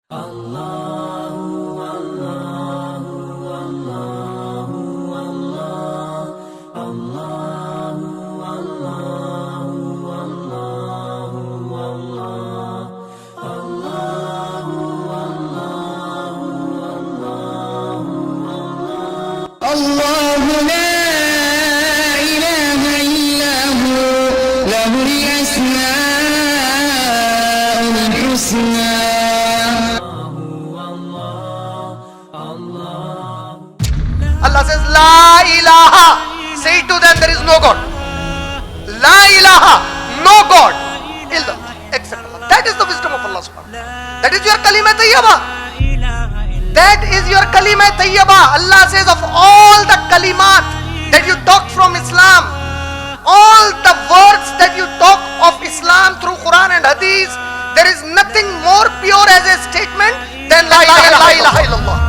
الله لا إله إلا هو له الأسماء الحسنى. Allah says, La ilaha. Say to them, there is no God. La ilaha, no God illallah, except Allah. That is the wisdom of Allah subhanahu wa ta'ala. That is your kalima tayyibah. That is your kalima tayyibah. Allah says, of all the kalimat that you talk from Islam, all the words that you talk of Islam through Quran and Hadith, there is nothing more pure as a statement than La ilaha illallah.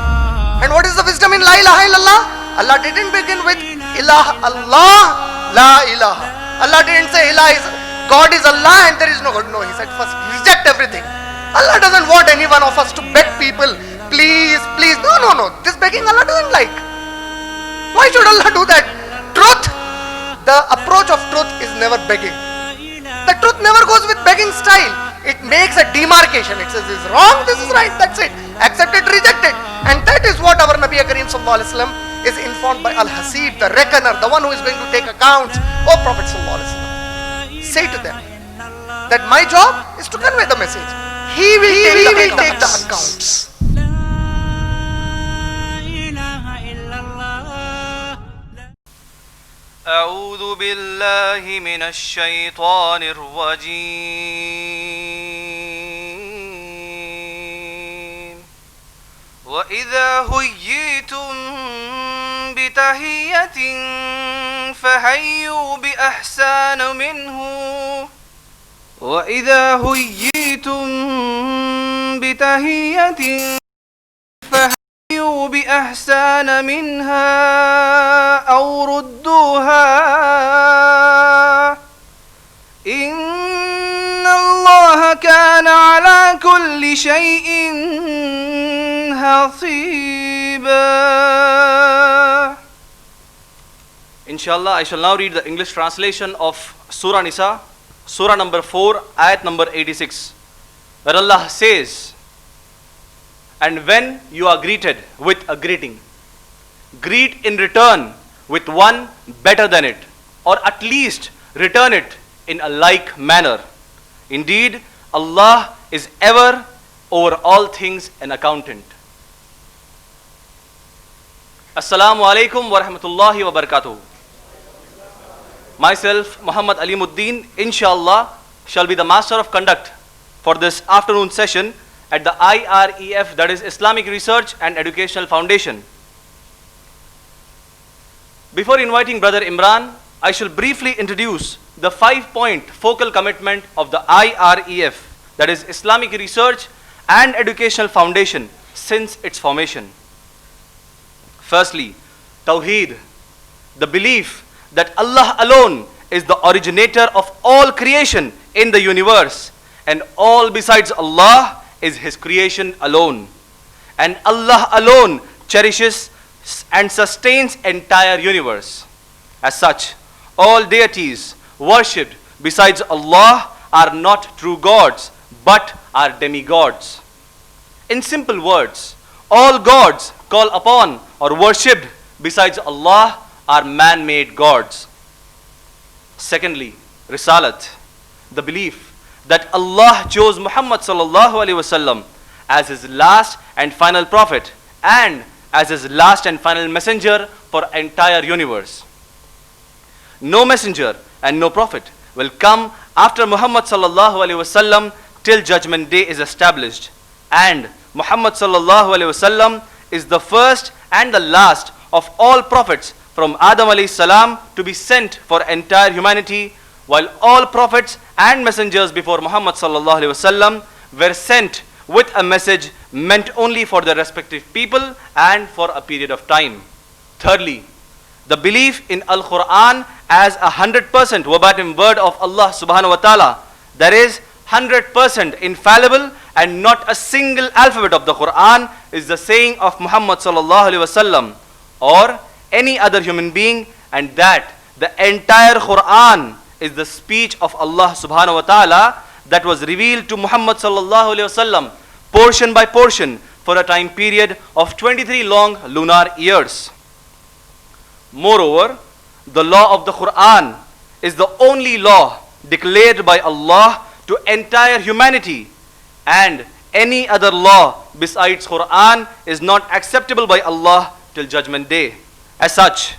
And what is the wisdom in La ilaha illallah? Allah didn't begin with ilah Allah, La ilaha. Allah didn't say ilah is God is Allah and there is no God. No, he said first reject everything. Allah doesn't want any one of us to beg people, please, please. No. This begging Allah doesn't like. Why should Allah do that? Truth, the approach of truth is never begging. The truth never goes with begging style. It makes a demarcation. It says this is wrong, this is right, that's it. Accept it, reject it. And that is what our Nabi Kareem sallallahu alaihi wasallam is informed by Al-Hasib, the reckoner, the one who is going to take accounts. O Prophet sallallahu alaihi wasallam, say to them that my job is to convey the message. He will take the accounts. أعوذ بالله من الشيطان الرجيم وإذا هيتم بتحية فحيوا بأحسن منه وإذا هيتم بتحية فحيوا بأحسن منها أو ردوها إن الله كان على كل شيء حسيبا. Inshallah, I shall now read the English translation of Surah Nisa, Surah number 4, ayat number 86, where Allah says, and when you are greeted with a greeting, greet in return with one better than it, or at least return it in a like manner. Indeed, Allah is ever over all things an accountant. Assalamu alaikum wa rahmatullahi wa barakatuh. Myself, Muhammad Alimuddin, inshallah, shall be the master of conduct for this afternoon session at the IREF, that is Islamic Research and Educational Foundation. Before inviting Brother Imran, I shall briefly introduce the 5-point focal commitment of the IREF, that is Islamic Research and Educational Foundation, since its formation. Firstly, Tawheed, the belief that Allah alone is the originator of all creation in the universe, and all besides Allah is His creation alone. And Allah alone cherishes and sustains entire universe. As such, all deities worshipped besides Allah are not true gods, but are demigods. In simple words, all gods called upon or worshipped besides Allah are man-made gods. Secondly, Risalat, the belief that Allah chose Muhammad sallallahu alaihi wasallam as His last and final prophet and as His last and final messenger for entire universe. No messenger and no prophet will come after Muhammad sallallahu alaihi wasallam till judgment day is established, and Muhammad sallallahu alaihi wasallam is the first and the last of all prophets from Adam alayhi salam to be sent for entire humanity, while all prophets and messengers before Muhammad sallallahu alaihi wasallam were sent with a message meant only for their respective people and for a period of time. Thirdly, the belief in Al-Quran as 100% verbatim word of Allah subhanahu wa ta'ala, that is 100% infallible and not a single alphabet of the Quran is the saying of Muhammad sallallahu alaihi wasallam or any other human being, and that the entire Quran is the speech of Allah subhanahu wa ta'ala that was revealed to Muhammad sallallahu alaihi wasallam portion by portion for a time period of 23 long lunar years. Moreover, the law of the Quran is the only law declared by Allah to entire humanity, and any other law besides Quran is not acceptable by Allah till Judgment Day. As such,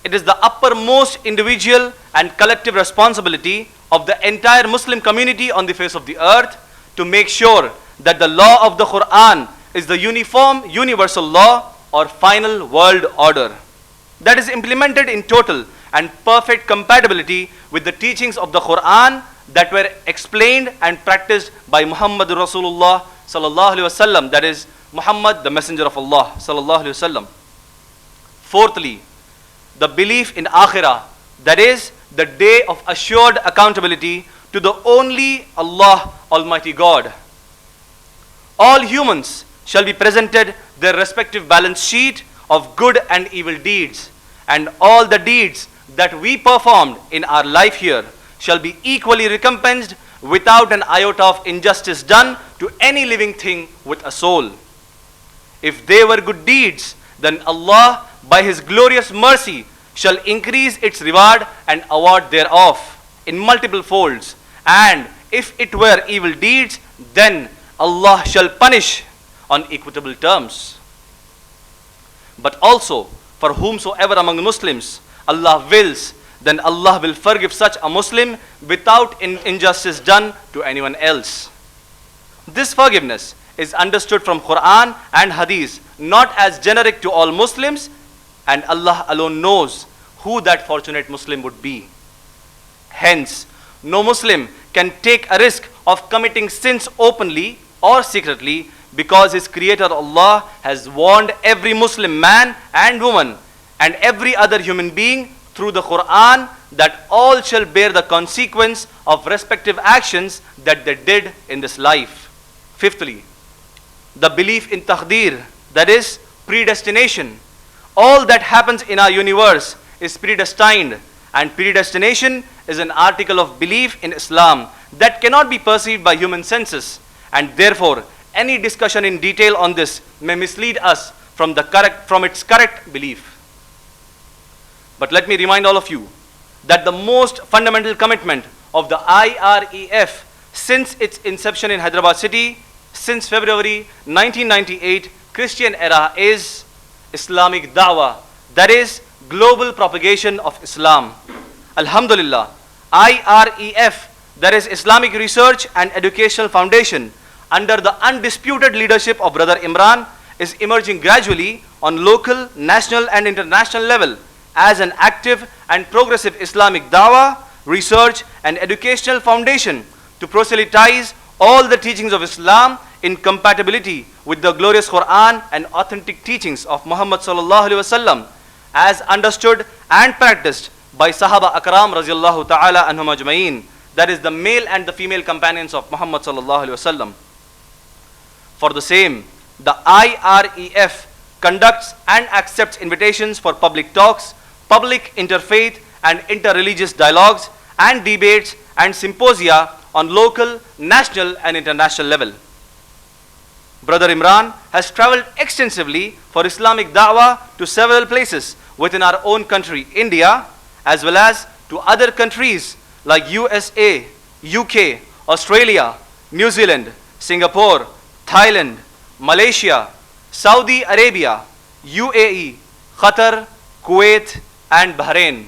it is the uppermost individual and collective responsibility of the entire Muslim community on the face of the earth to make sure that the law of the Quran is the uniform, universal law or final world order that is implemented in total and perfect compatibility with the teachings of the Quran that were explained and practiced by Muhammad Rasulullah sallallahu alaihi wasallam, that is Muhammad, the messenger of Allah sallallahu alaihi wasallam. Fourthly, the belief in Akhirah, that is the day of assured accountability to the only Allah Almighty God. All humans shall be presented their respective balance sheet of good and evil deeds, and all the deeds that we performed in our life here shall be equally recompensed without an iota of injustice done to any living thing with a soul. If they were good deeds, then Allah by His glorious mercy shall increase its reward and award thereof in multiple folds, and if it were evil deeds, then Allah shall punish on equitable terms. But also, for whomsoever among Muslims Allah wills, then Allah will forgive such a Muslim without injustice done to anyone else. This forgiveness is understood from Quran and Hadith not as generic to all Muslims, and Allah alone knows who that fortunate Muslim would be. Hence, no Muslim can take a risk of committing sins openly or secretly, because his Creator Allah has warned every Muslim man and woman and every other human being through the Quran that all shall bear the consequence of respective actions that they did in this life. Fifthly, the belief in taqdeer, that is predestination. All that happens in our universe is predestined, and predestination is an article of belief in Islam that cannot be perceived by human senses, and therefore any discussion in detail on this may mislead us from its correct belief. But let me remind all of you that the most fundamental commitment of the IREF since its inception in Hyderabad city since February 1998 Christian era is Islamic Dawah, that is global propagation of Islam. Alhamdulillah, IREF, that is Islamic Research and Educational Foundation, under the undisputed leadership of Brother Imran, is emerging gradually on local, national and international level as an active and progressive Islamic Dawah, research and educational foundation to proselytize all the teachings of Islam in compatibility with the glorious Quran and authentic teachings of Muhammad sallallahu alaihi wasallam, as understood and practiced by Sahaba Akram radiyallahu ta'ala anhum ajma'in, that is the male and the female companions of Muhammad sallallahu alaihi wasallam. For the same, the IREF conducts and accepts invitations for public talks, public interfaith and interreligious dialogues and debates and symposia on local, national and international level. Brother Imran has traveled extensively for Islamic Da'wah to several places within our own country, India, as well as to other countries like USA, UK, Australia, New Zealand, Singapore, Thailand, Malaysia, Saudi Arabia, UAE, Qatar, Kuwait and Bahrain.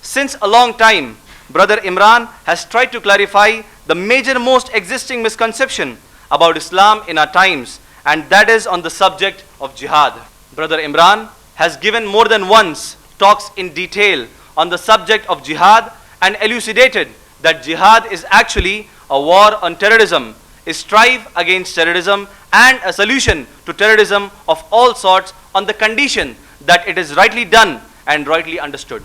Since a long time, Brother Imran has tried to clarify the major most existing misconception about Islam in our times, and that is on the subject of jihad. Brother Imran has given more than once talks in detail on the subject of jihad and elucidated that jihad is actually a war on terrorism, a strive against terrorism and a solution to terrorism of all sorts on the condition that it is rightly done and rightly understood.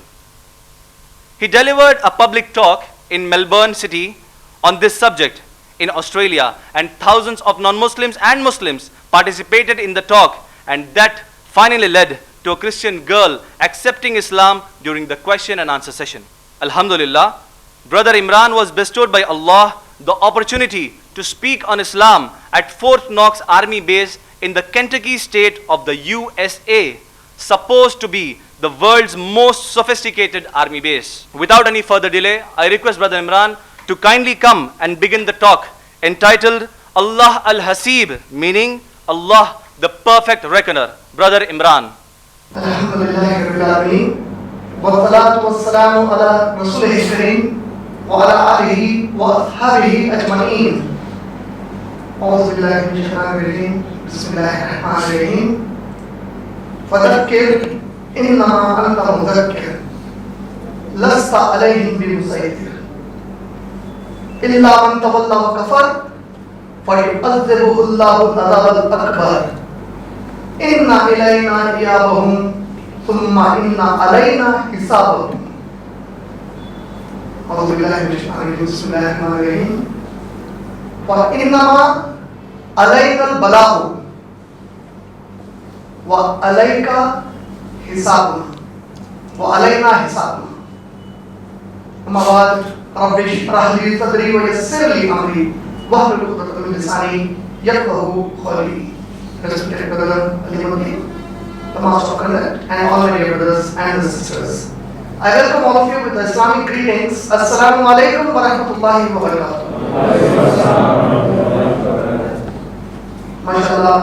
He delivered a public talk in Melbourne city on this subject in Australia, and thousands of non-Muslims and Muslims participated in the talk, and that finally led to a Christian girl accepting Islam during the question and answer session. Alhamdulillah, Brother Imran was bestowed by Allah the opportunity to speak on Islam at Fort Knox Army Base in the Kentucky state of the USA, supposed to be the world's most sophisticated army base. Without any further delay, I request Brother Imran to kindly come and begin the talk entitled Allah Al-Hasib, meaning Allah the perfect reckoner. Brother Imran. Alhamdulillahi Rabbil Alameen, wassalatu wassalamu ala Rasulihi Kareem wa ala alihi wa ashabihi ajma'een. A'udhu billahi minash shaitanir rajeem. Bismillahir rahmanir rahim. Fadhakkir innama anta mudhakkir lasta alayhim bimusaytir illa man tawalla wa kafar fayu'adhibuhu Allahu al-'adhab al-akbar. Inna ilayna iyabahum thumma inna alayna hisabahum. A'udhu billahi minash shaitanir rajeem. Bismillahir rahmanir rahim. Wa innama alayna al-balaghu wa alayka hisabuna wa alayna hisabuna. Amma ba'd, rabbi shrah li sadri wa yassir li amri wahlul 'uqdatan min lisani yafqahu qawli. Respected brother Alimuddin, the Master of Conduct, and all my dear brothers and sisters, I welcome all of you with the Islamic greetings. Assalamu alaikum wa rahmatullahi wa barakatuh. MashaAllah,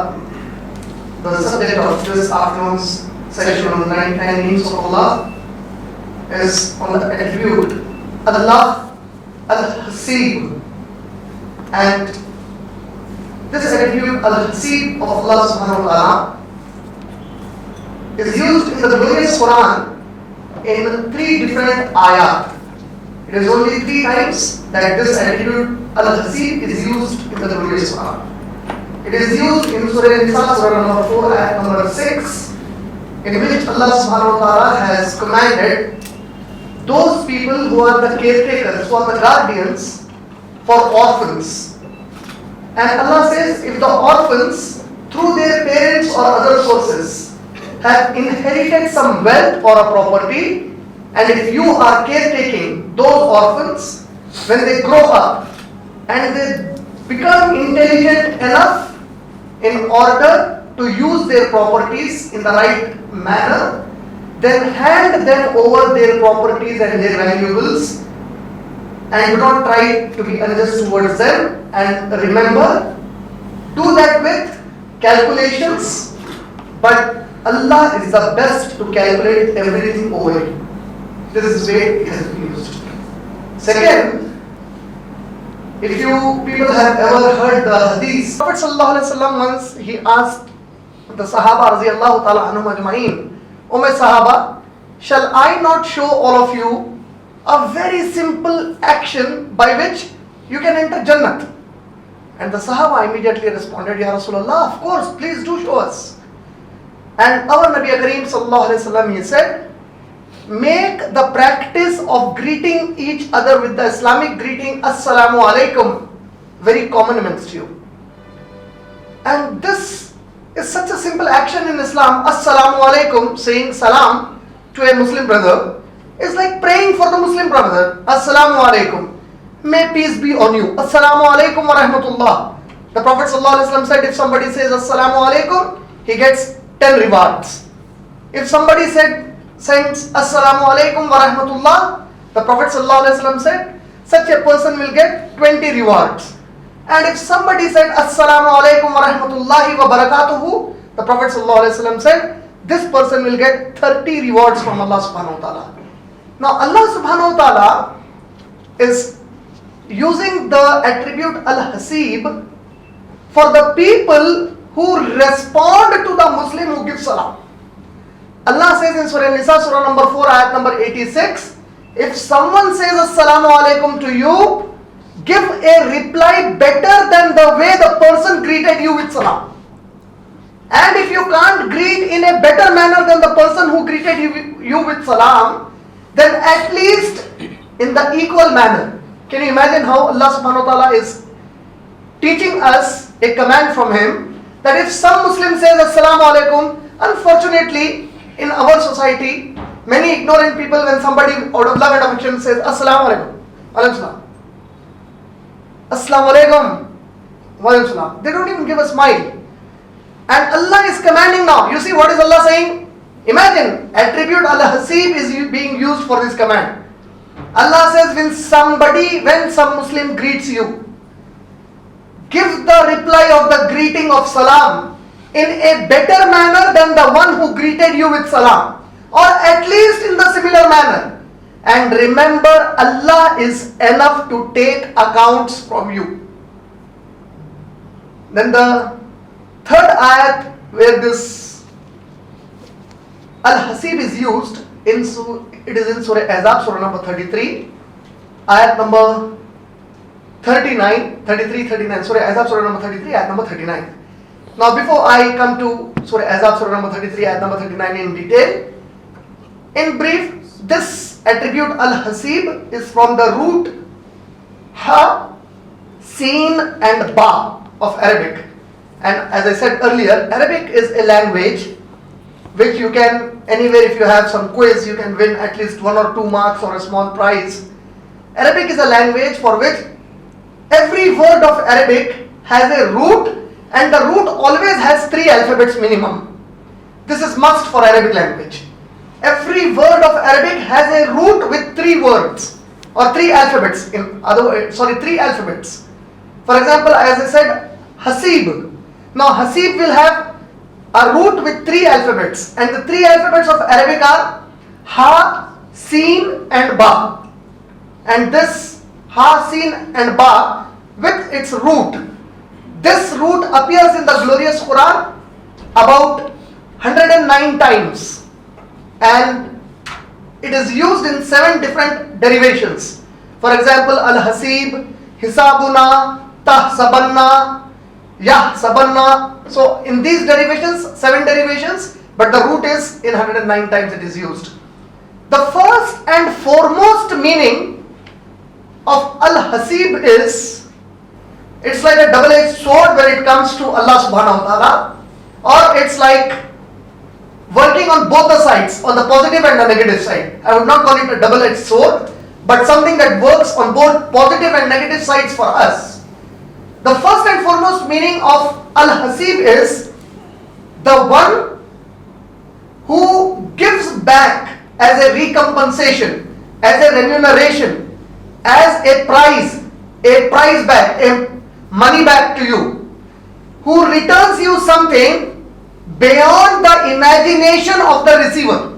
the subject of this afternoon's session on the 99 names of Allah is on the attribute Allah Al-Hasib, and this attribute Al-Hasib of Allah subhanahu wa ta'ala is used in the glorious Quran in 3 different ayat. It is only 3 times that this attribute Al-Hasib is used in the glorious Quran. It is used in Surah An-Nisa, Surah number 4, ayat number 6, in which Allah subhanahu wa ta'ala has commanded those people who are the caretakers, who are the guardians for orphans. And Allah says, if the orphans, through their parents or other sources, have inherited some wealth or a property, and if you are caretaking those orphans, when they grow up and they become intelligent enough in order to use their properties in the right manner, then hand them over their properties and their valuables, and do not try to be unjust towards them. And remember, do that with calculations, but Allah is the best to calculate everything over you. This is the way it has been used. Second, if you people have ever heard the hadith, Prophet ﷺ once he asked the Sahaba radiyallahu ta'ala anhum ajma'in, O my Sahaba, shall I not show all of you a very simple action by which you can enter Jannat? And the Sahaba immediately responded, Ya Rasulullah, of course, please do show us. And our Nabi Kareem sallallahu alayhi wa sallam, he said, make the practice of greeting each other with the Islamic greeting Assalamu alaikum very common amongst you. And this is such a simple action in Islam. Assalamu alaikum, saying salam to a Muslim brother, is like praying for the Muslim brother. Assalamu alaikum, may peace be on you. Assalamu alaikum wa rahmatullah. The Prophet ﷺ said, if somebody says Assalamu alaikum, he gets 10 rewards. If somebody sends Assalamu alaikum wa rahmatullah, the Prophet ﷺ said, such a person will get 20 rewards. And if somebody said Assalamu alaikum wa rahmatullahi wa barakatuhu, the Prophet ﷺ said, this person will get 30 rewards from Allah subhanahu wa ta'ala. Now Allah subhanahu wa ta'ala is using the attribute Al-Hasib for the people who respond to the Muslim who gives salam. Allah says in Surah Nisa, Surah number 4, ayat number 86, if someone says Assalamu alaikum to you, give a reply better than the way the person greeted you with salam. And if you can't greet in a better manner than the person who greeted you with salam, then at least in the equal manner, Can you imagine how Allah subhanahu wa ta'ala is teaching us a command from Him that if some Muslim says Assalamu alaikum, unfortunately in our society, many ignorant people, when somebody out of love and affection says Assalamu alaikum, alaikum salam, Assalamu alaikum, wa alaikum salam, they don't even give a smile. And Allah is commanding now. You see what is Allah saying? Imagine, attribute Al-Hasib is being used for this command. Allah says when some Muslim greets you, give the reply of the greeting of salam in a better manner than the one who greeted you with salam, or at least in the similar manner. And remember, Allah is enough to take accounts from you. Then the third ayat where this Al-Hasib is used, it is in Surah Ahzab, Surah number 33, ayat number 39, 33, 39, Surah Ahzab, Surah number 33, ayat number 39. Now before I come to Surah Ahzab, Surah number 33, ayat number 39 in detail, in brief, this attribute Al-Hasib is from the root Ha, Sin and Ba of Arabic. And as I said earlier, Arabic is a language which you can, anywhere if you have some quiz, you can win at least 1 or 2 marks or a small prize. Arabic is a language for which every word of Arabic has a root, and the root always has 3 alphabets minimum. This is must for Arabic language. Every word of Arabic has a root with 3 words or 3 alphabets. 3 alphabets. For example, as I said, Hasib. Now Hasib will have a root with 3 alphabets, and the 3 alphabets of Arabic are Ha, Sin and Ba. And this Ha, Sin and Ba with its root, this root appears in the glorious Quran about 109 times, and it is used in 7 different derivations. For example, Al-Hasib, Hisabuna, Tahsabanna, Yahsabanna. So in these derivations, 7 derivations, but the root is in 109 times it is used. The first and foremost meaning of Al-Hasib is, it's like a double-edged sword when it comes to Allah subhanahu wa ta'ala, or it's like working on both the sides, on the positive and the negative side. I would not call it a double-edged sword, but something that works on both positive and negative sides for us. The first and foremost meaning of Al-Hasib is the one who gives back as a recompensation, as a remuneration, as a prize back, a money back to you, who returns you something beyond the imagination of the receiver.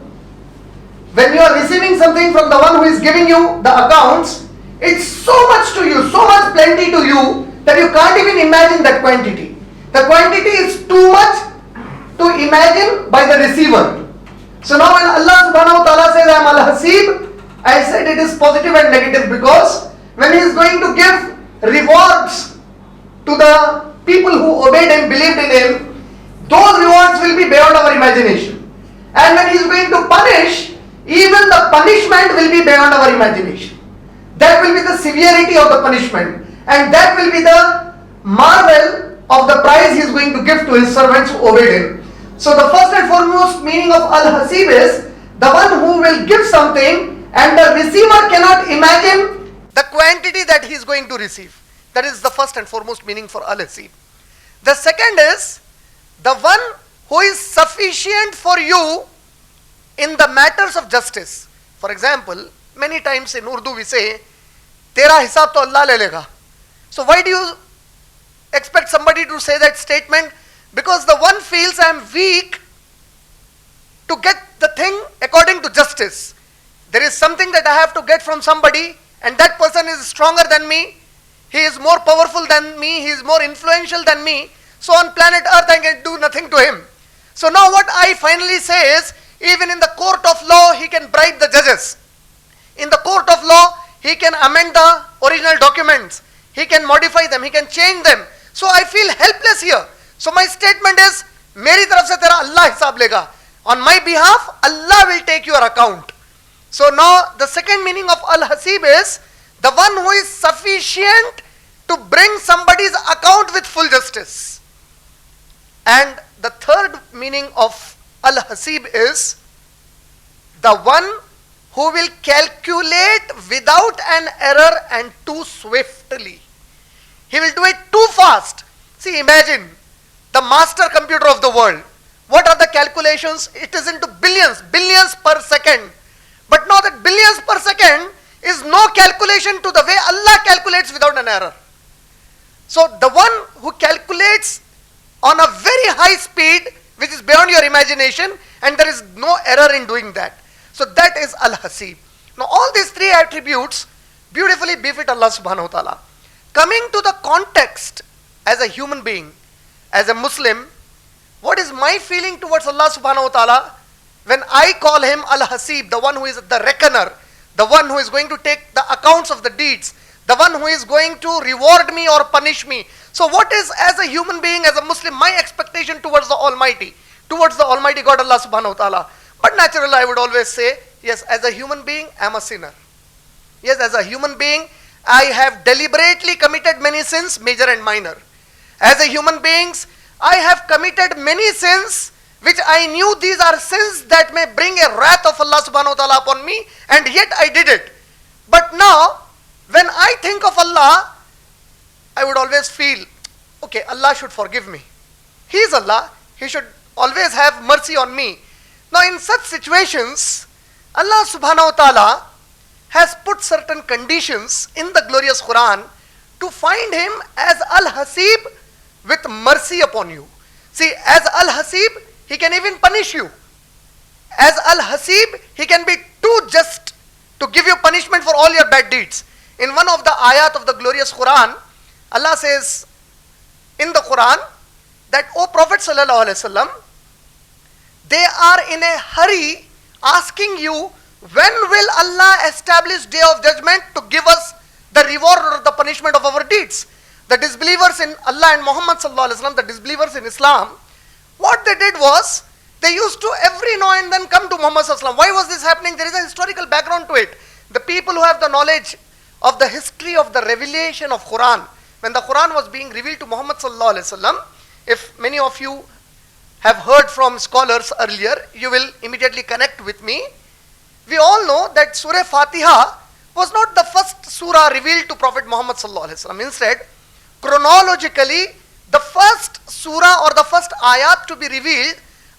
When you are receiving something from the one who is giving you the accounts, it's so much to you, so much plenty to you, that you can't even imagine that quantity. The quantity is too much to imagine by the receiver. So now when Allah subhanahu wa ta'ala says I am Al-Hasib, I said it is positive and negative, because when He is going to give rewards to the people who obeyed and believed in Him, those rewards will be beyond our imagination. And when He is going to punish, even the punishment will be beyond our imagination. That will be the severity of the punishment, and that will be the marvel of the prize He is going to give to His servants who obeyed Him. So the first and foremost meaning of Al-Hasib is the one who will give something and the receiver cannot imagine the quantity that he is going to receive. That is the first and foremost meaning for Al-Hasib. The second is the one who is sufficient for you in the matters of justice. For example, many times in Urdu we say, Tera hisab to Allah le lega. So why do you expect somebody to say that statement? Because the one feels I am weak to get the thing according to justice. There is something that I have to get from somebody, and that person is stronger than me, he is more powerful than me, he is more influential than me, so on planet earth I can do nothing to him. So now what I finally say is, even in the court of law he can bribe the judges. In the court of law he can amend the original documents, he can modify them, he can change them. So I feel helpless here. So my statement is, मेरी तरफ से तेरा Allah हिसाब लेगा. On my behalf, Allah will take your account. So now the second meaning of Al-Hasib is the one who is sufficient to bring somebody's account with full justice. And the third meaning of Al-Hasib is the one who will calculate without an error and too swiftly. He will do it too fast. See, imagine the master computer of the world. What are the calculations? It is into billions per second. But now that billions per second is no calculation to the way Allah calculates without an error. So the one who calculates on a very high speed, which is beyond your imagination, and there is no error in doing that. So that is Al-Hasib. Now all these three attributes beautifully befit Allah subhanahu wa ta'ala. Coming to the context as a human being, as a Muslim, what is my feeling towards Allah subhanahu wa ta'ala when I call him Al-Hasib, the one who is the reckoner, the one who is going to take the accounts of the deeds, the one who is going to reward me or punish me. So what is, as a human being, as a Muslim, my expectation towards the Almighty God Allah subhanahu wa ta'ala? But naturally I would always say, yes, as a human being, I am a sinner. Yes, as a human being, I have deliberately committed many sins, major and minor. As a human being, I have committed many sins which I knew these are sins that may bring a wrath of Allah subhanahu wa ta'ala upon me, and yet I did it. But now, when I think of Allah, I would always feel, okay, Allah should forgive me. He is Allah, He should always have mercy on me. Now in such situations, Allah subhanahu wa ta'ala has put certain conditions in the glorious Quran to find Him as Al-Hasib with mercy upon you. See, as Al-Hasib, He can even punish you. As Al-Hasib, He can be too just to give you punishment for all your bad deeds. In one of the ayat of the glorious Quran, Allah says in the Quran that, O Prophet sallallahu alaihi wasallam, they are in a hurry asking you, when will Allah establish day of judgment to give us the reward or the punishment of our deeds? The disbelievers in Allah and Muhammad sallallahu alaihi wasallam, the disbelievers in Islam, what they did was, they used to every now and then come to Muhammad sallallahu alaihi wasallam. Why was this happening? There is a historical background to it. The people who have the knowledge of the history of the revelation of Quran, when the Quran was being revealed to Muhammad sallallahu alaihi wasallam, if many of you have heard from scholars earlier, you will immediately connect with me. We all know that Surah Fatiha was not the first surah revealed to Prophet Muhammad sallallahu alaihi wasallam. Instead, chronologically, the first surah or the first ayat to be revealed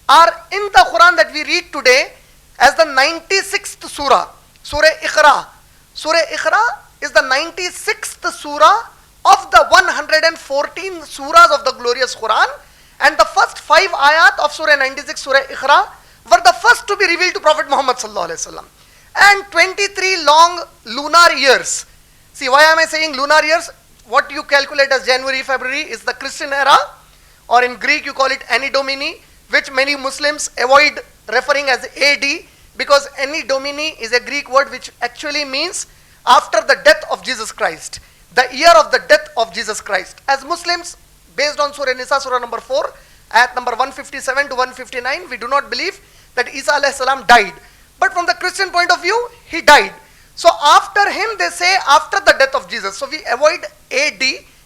are in the Quran that we read today as the 96th surah, Surah Iqra. Surah Iqra is the 96th surah of the 114 surahs of the glorious Quran, and the first 5 ayat of Surah 96, Surah Iqra, were the first to be revealed to Prophet Muhammad sallallahu alaihi wasallam. And 23 long lunar years. See, why am I saying lunar years? What you calculate as January, February is the Christian era, or in Greek you call it Anno Domini, which many Muslims avoid referring as AD, because Anno Domini is a Greek word which actually means after the death of Jesus Christ, the year of the death of Jesus Christ. As Muslims, based on Surah Nisa, Surah number 4, ayat number 157 to 159, we do not believe that Isa alayhi salam died. But from the Christian point of view, he died. So after him, they say after the death of Jesus. So we avoid AD,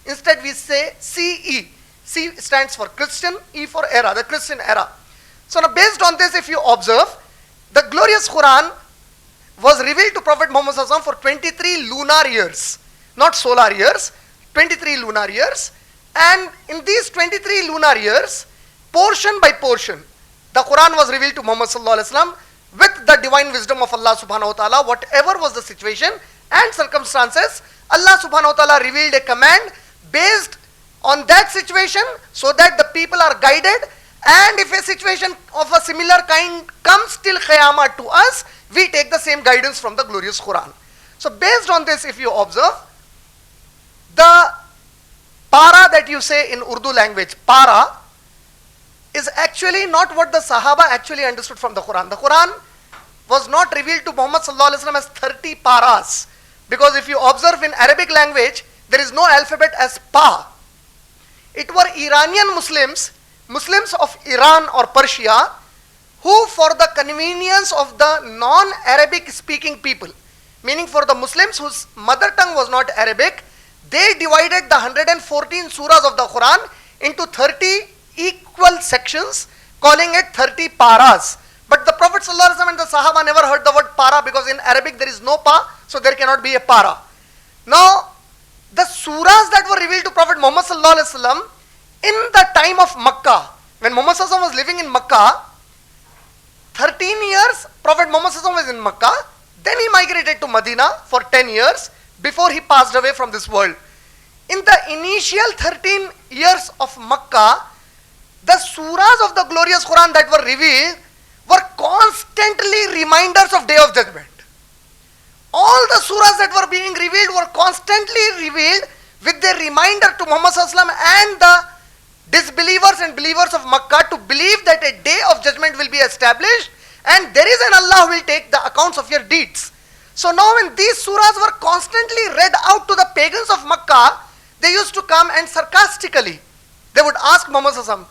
instead we say CE. C stands for Christian, E for era, the Christian era. So now based on this, if you observe, the glorious Quran was revealed to Prophet Muhammad sallallahu alaihi wasallam for 23 lunar years, not solar years, 23 lunar years. And in these 23 lunar years, portion by portion, the Quran was revealed to Muhammad sallallahu alaihi wasallam with the divine wisdom of Allah subhanahu wa ta'ala. Whatever was the situation and circumstances, Allah subhanahu wa ta'ala revealed a command based on that situation so that the people are guided, and if a situation of a similar kind comes till Qiyamah to us, we take the same guidance from the glorious Quran. So based on this, if you observe, the para that you say in Urdu language, para, is actually not what the Sahaba actually understood from the Quran. The Quran was not revealed to Muhammad sallallahu alaihi wasallam as 30 paras, because if you observe in Arabic language, there is no alphabet as pa. It were Iranian Muslims, Muslims of Iran or Persia, who for the convenience of the non-Arabic speaking people, meaning for the Muslims whose mother tongue was not Arabic, they divided the 114 surahs of the Quran into 30 equal sections, calling it 30 paras. But the Prophet ﷺ and the Sahaba never heard the word para, because in Arabic there is no pa, so there cannot be a para. Now, the surahs that were revealed to Prophet Muhammad ﷺ in the time of Makkah, when Muhammad ﷺ was living in Makkah, 13 years Prophet Muhammad ﷺ was in Makkah, then he migrated to Medina for 10 years before he passed away from this world. In the initial 13 years of Makkah, the surahs of the glorious Quran that were revealed were constantly reminders of Day of Judgment. All the surahs that were being revealed were constantly revealed with their reminder to Muhammad ﷺ and the disbelievers and believers of Makkah to believe that a Day of Judgment will be established and there is an Allah who will take the accounts of your deeds. So now when these surahs were constantly read out to the pagans of Makkah, they used to come and sarcastically, they would ask Muhammad ﷺ,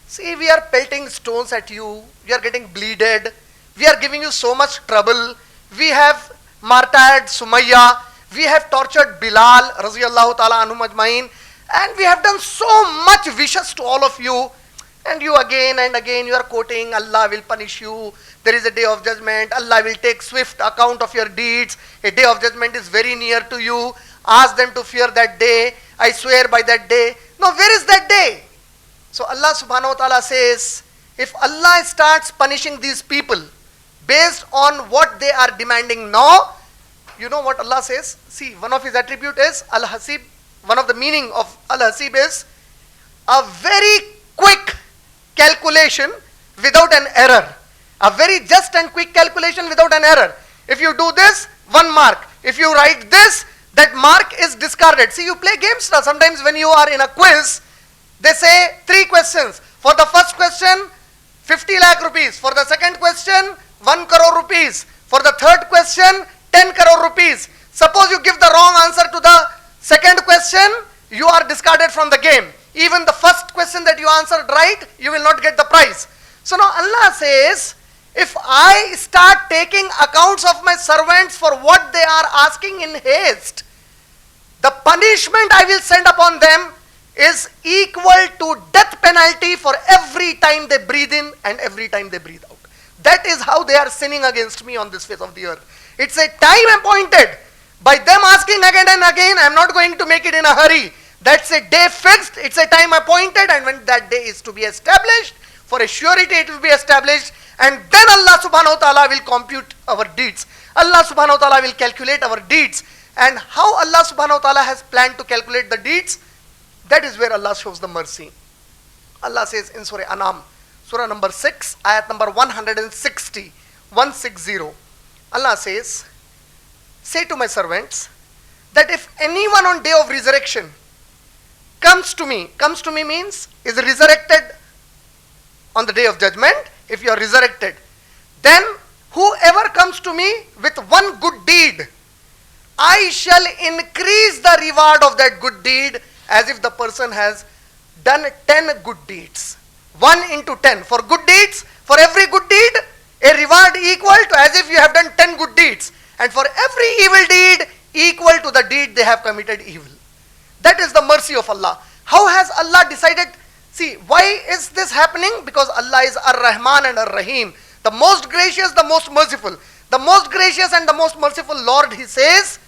see, we are pelting stones at you, we are getting bleeded, we are giving you so much trouble, we have martyred Sumayya, we have tortured Bilal, Raziyallahu ta'ala anhum ajmain, and we have done so much vicious to all of you, and you again and again you are quoting, Allah will punish you, there is a Day of Judgment, Allah will take swift account of your deeds, a Day of Judgment is very near to you, ask them to fear that day, I swear by that day. Now where is that day? So Allah subhanahu wa ta'ala says, if Allah starts punishing these people based on what they are demanding now, you know what Allah says? See, one of his attribute is Al-Hasib. One of the meaning of Al-Hasib is a very quick calculation without an error. A very just and quick calculation without an error. If you do this, 1 mark. If you write this, that mark is discarded. See, you play games now. Sometimes when you are in a quiz, they say 3 questions. For the first question, 50 lakh rupees. For the second question, 1 crore rupees. For the third question, 10 crore rupees. Suppose you give the wrong answer to the second question, you are discarded from the game. Even the first question that you answered right, you will not get the prize. So now Allah says, if I start taking accounts of my servants for what they are asking in haste, the punishment I will send upon them is equal to death penalty for every time they breathe in and every time they breathe out. That is how they are sinning against me on this face of the earth. It's a time appointed. By them asking again and again, I am not going to make it in a hurry. That's a day fixed, it's a time appointed, and when that day is to be established, for a surety it will be established, and then Allah subhanahu wa ta'ala will compute our deeds. Allah subhanahu wa ta'ala will calculate our deeds. And how Allah subhanahu wa ta'ala has planned to calculate the deeds, that is where Allah shows the mercy. Allah says in Surah Anam, Surah number 6, ayat number 160, 160. Allah says, say to my servants, that if anyone on day of resurrection comes to me means is resurrected on the day of judgment, if you are resurrected, then whoever comes to me with one good deed, I shall increase the reward of that good deed as if the person has done 10 good deeds. 1 into 10. For good deeds, for every good deed, a reward equal to as if you have done 10 good deeds. And for every evil deed, equal to the deed they have committed evil. That is the mercy of Allah. How has Allah decided? See, why is this happening? Because Allah is Ar-Rahman and Ar-Rahim. The most gracious, the most merciful. The most gracious and the most merciful Lord, He says,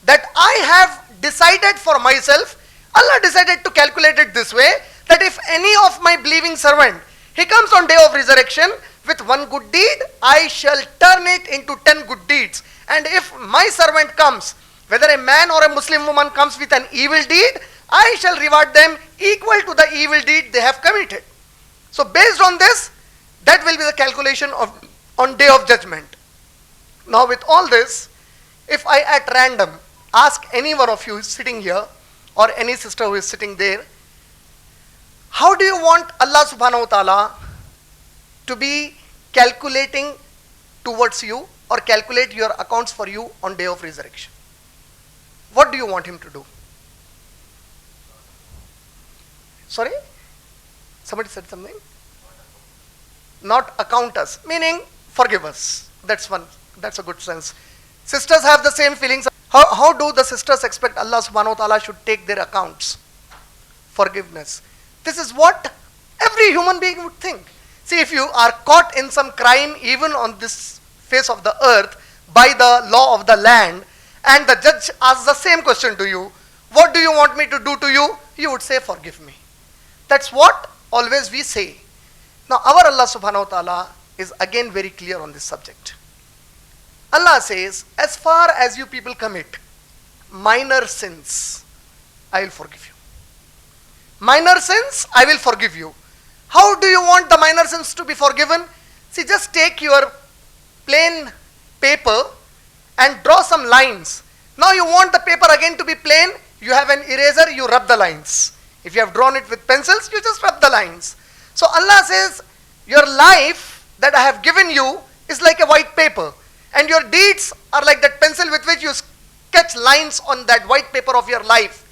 that I have decided for myself, Allah decided to calculate it this way, that if any of my believing servant, he comes on day of resurrection with one good deed, I shall turn it into 10 good deeds. And if my servant comes, whether a man or a Muslim woman comes with an evil deed, I shall reward them equal to the evil deed they have committed. So based on this, that will be the calculation of on day of judgment. Now with all this, if I at random ask any one of you who is sitting here or any sister who is sitting there, how do you want Allah subhanahu wa ta'ala to be calculating towards you or calculate your accounts for you on day of resurrection? What do you want Him to do? Sorry? Somebody said something? Not account us, meaning forgive us. That's a good sense. Sisters have the same feelings. How do the sisters expect Allah subhanahu wa ta'ala should take their accounts? Forgiveness. This is what every human being would think. See, if you are caught in some crime even on this face of the earth by the law of the land, and the judge asks the same question to you, what do you want me to do to you? You would say, forgive me. That's what always we say. Now our Allah subhanahu wa ta'ala is again very clear on this subject. Allah says, as far as you people commit minor sins, I will forgive you. Minor sins, I will forgive you. How do you want the minor sins to be forgiven? See, just take your plain paper and draw some lines. Now you want the paper again to be plain, you have an eraser, you rub the lines. If you have drawn it with pencils, you just rub the lines. So Allah says, your life that I have given you is like a white paper, and your deeds are like that pencil with which you sketch lines on that white paper of your life.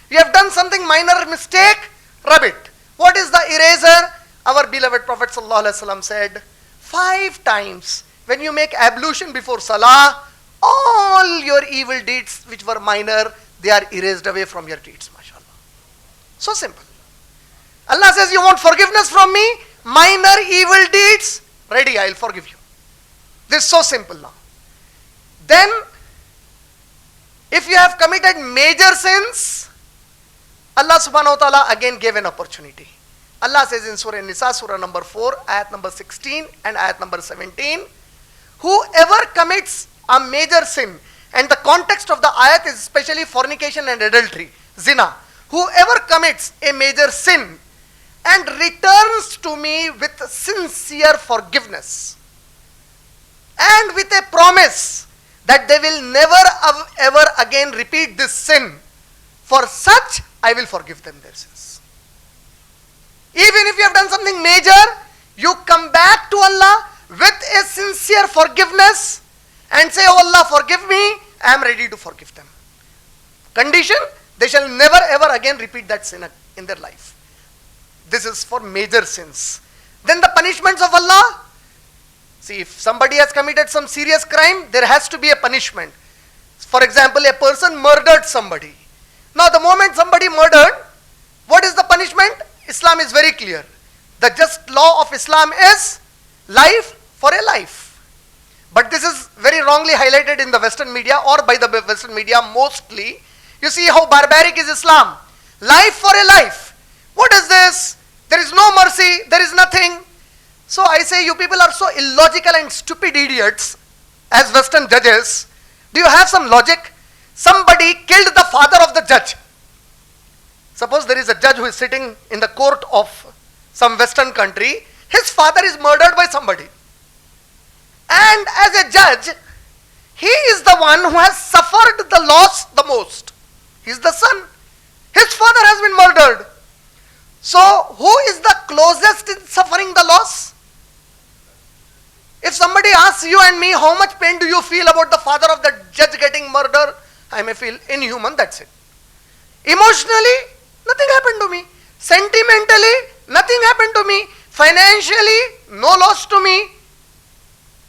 You have done something minor mistake, rub it. What is the eraser? Our beloved Prophet ﷺ said, 5 times when you make ablution before Salah, all your evil deeds which were minor, they are erased away from your deeds, mashallah. So simple. Allah says, you want forgiveness from me? Minor evil deeds, ready, I will forgive you. This is so simple now. Then, if you have committed major sins, Allah subhanahu wa ta'ala again gave an opportunity. Allah says in Surah Nisa, Surah number 4, ayat number 16 and ayat number 17, whoever commits a major sin, and the context of the ayat is especially fornication and adultery, zina. Whoever commits a major sin and returns to me with sincere forgiveness and with a promise that they will never ever again repeat this sin, for such I will forgive them their sins. Even if you have done something major, you come back to Allah with a sincere forgiveness and say, oh Allah, forgive me, I am ready to forgive them. Condition, they shall never ever again repeat that sin in their life. This is for major sins. Then the punishments of Allah. See, if somebody has committed some serious crime, there has to be a punishment. For example, a person murdered somebody. Now the moment somebody murdered, what is the punishment? Islam is very clear. The just law of Islam is life for a life. But this is very wrongly highlighted in the Western media, or by the Western media mostly. You see how barbaric is Islam. Life for a life. What is this? There is no mercy, there is nothing. So I say, you people are so illogical and stupid idiots as Western judges. Do you have some logic? Somebody killed the father of the judge. Suppose there is a judge who is sitting in the court of some Western country. His father is murdered by somebody. And as a judge, he is the one who has suffered the loss the most. He is the son. His father has been murdered. So, who is the closest in suffering the loss? If somebody asks you and me, how much pain do you feel about the father of the judge getting murdered? I may feel inhuman, that's it. Emotionally, nothing happened to me. Sentimentally, nothing happened to me. Financially, no loss to me.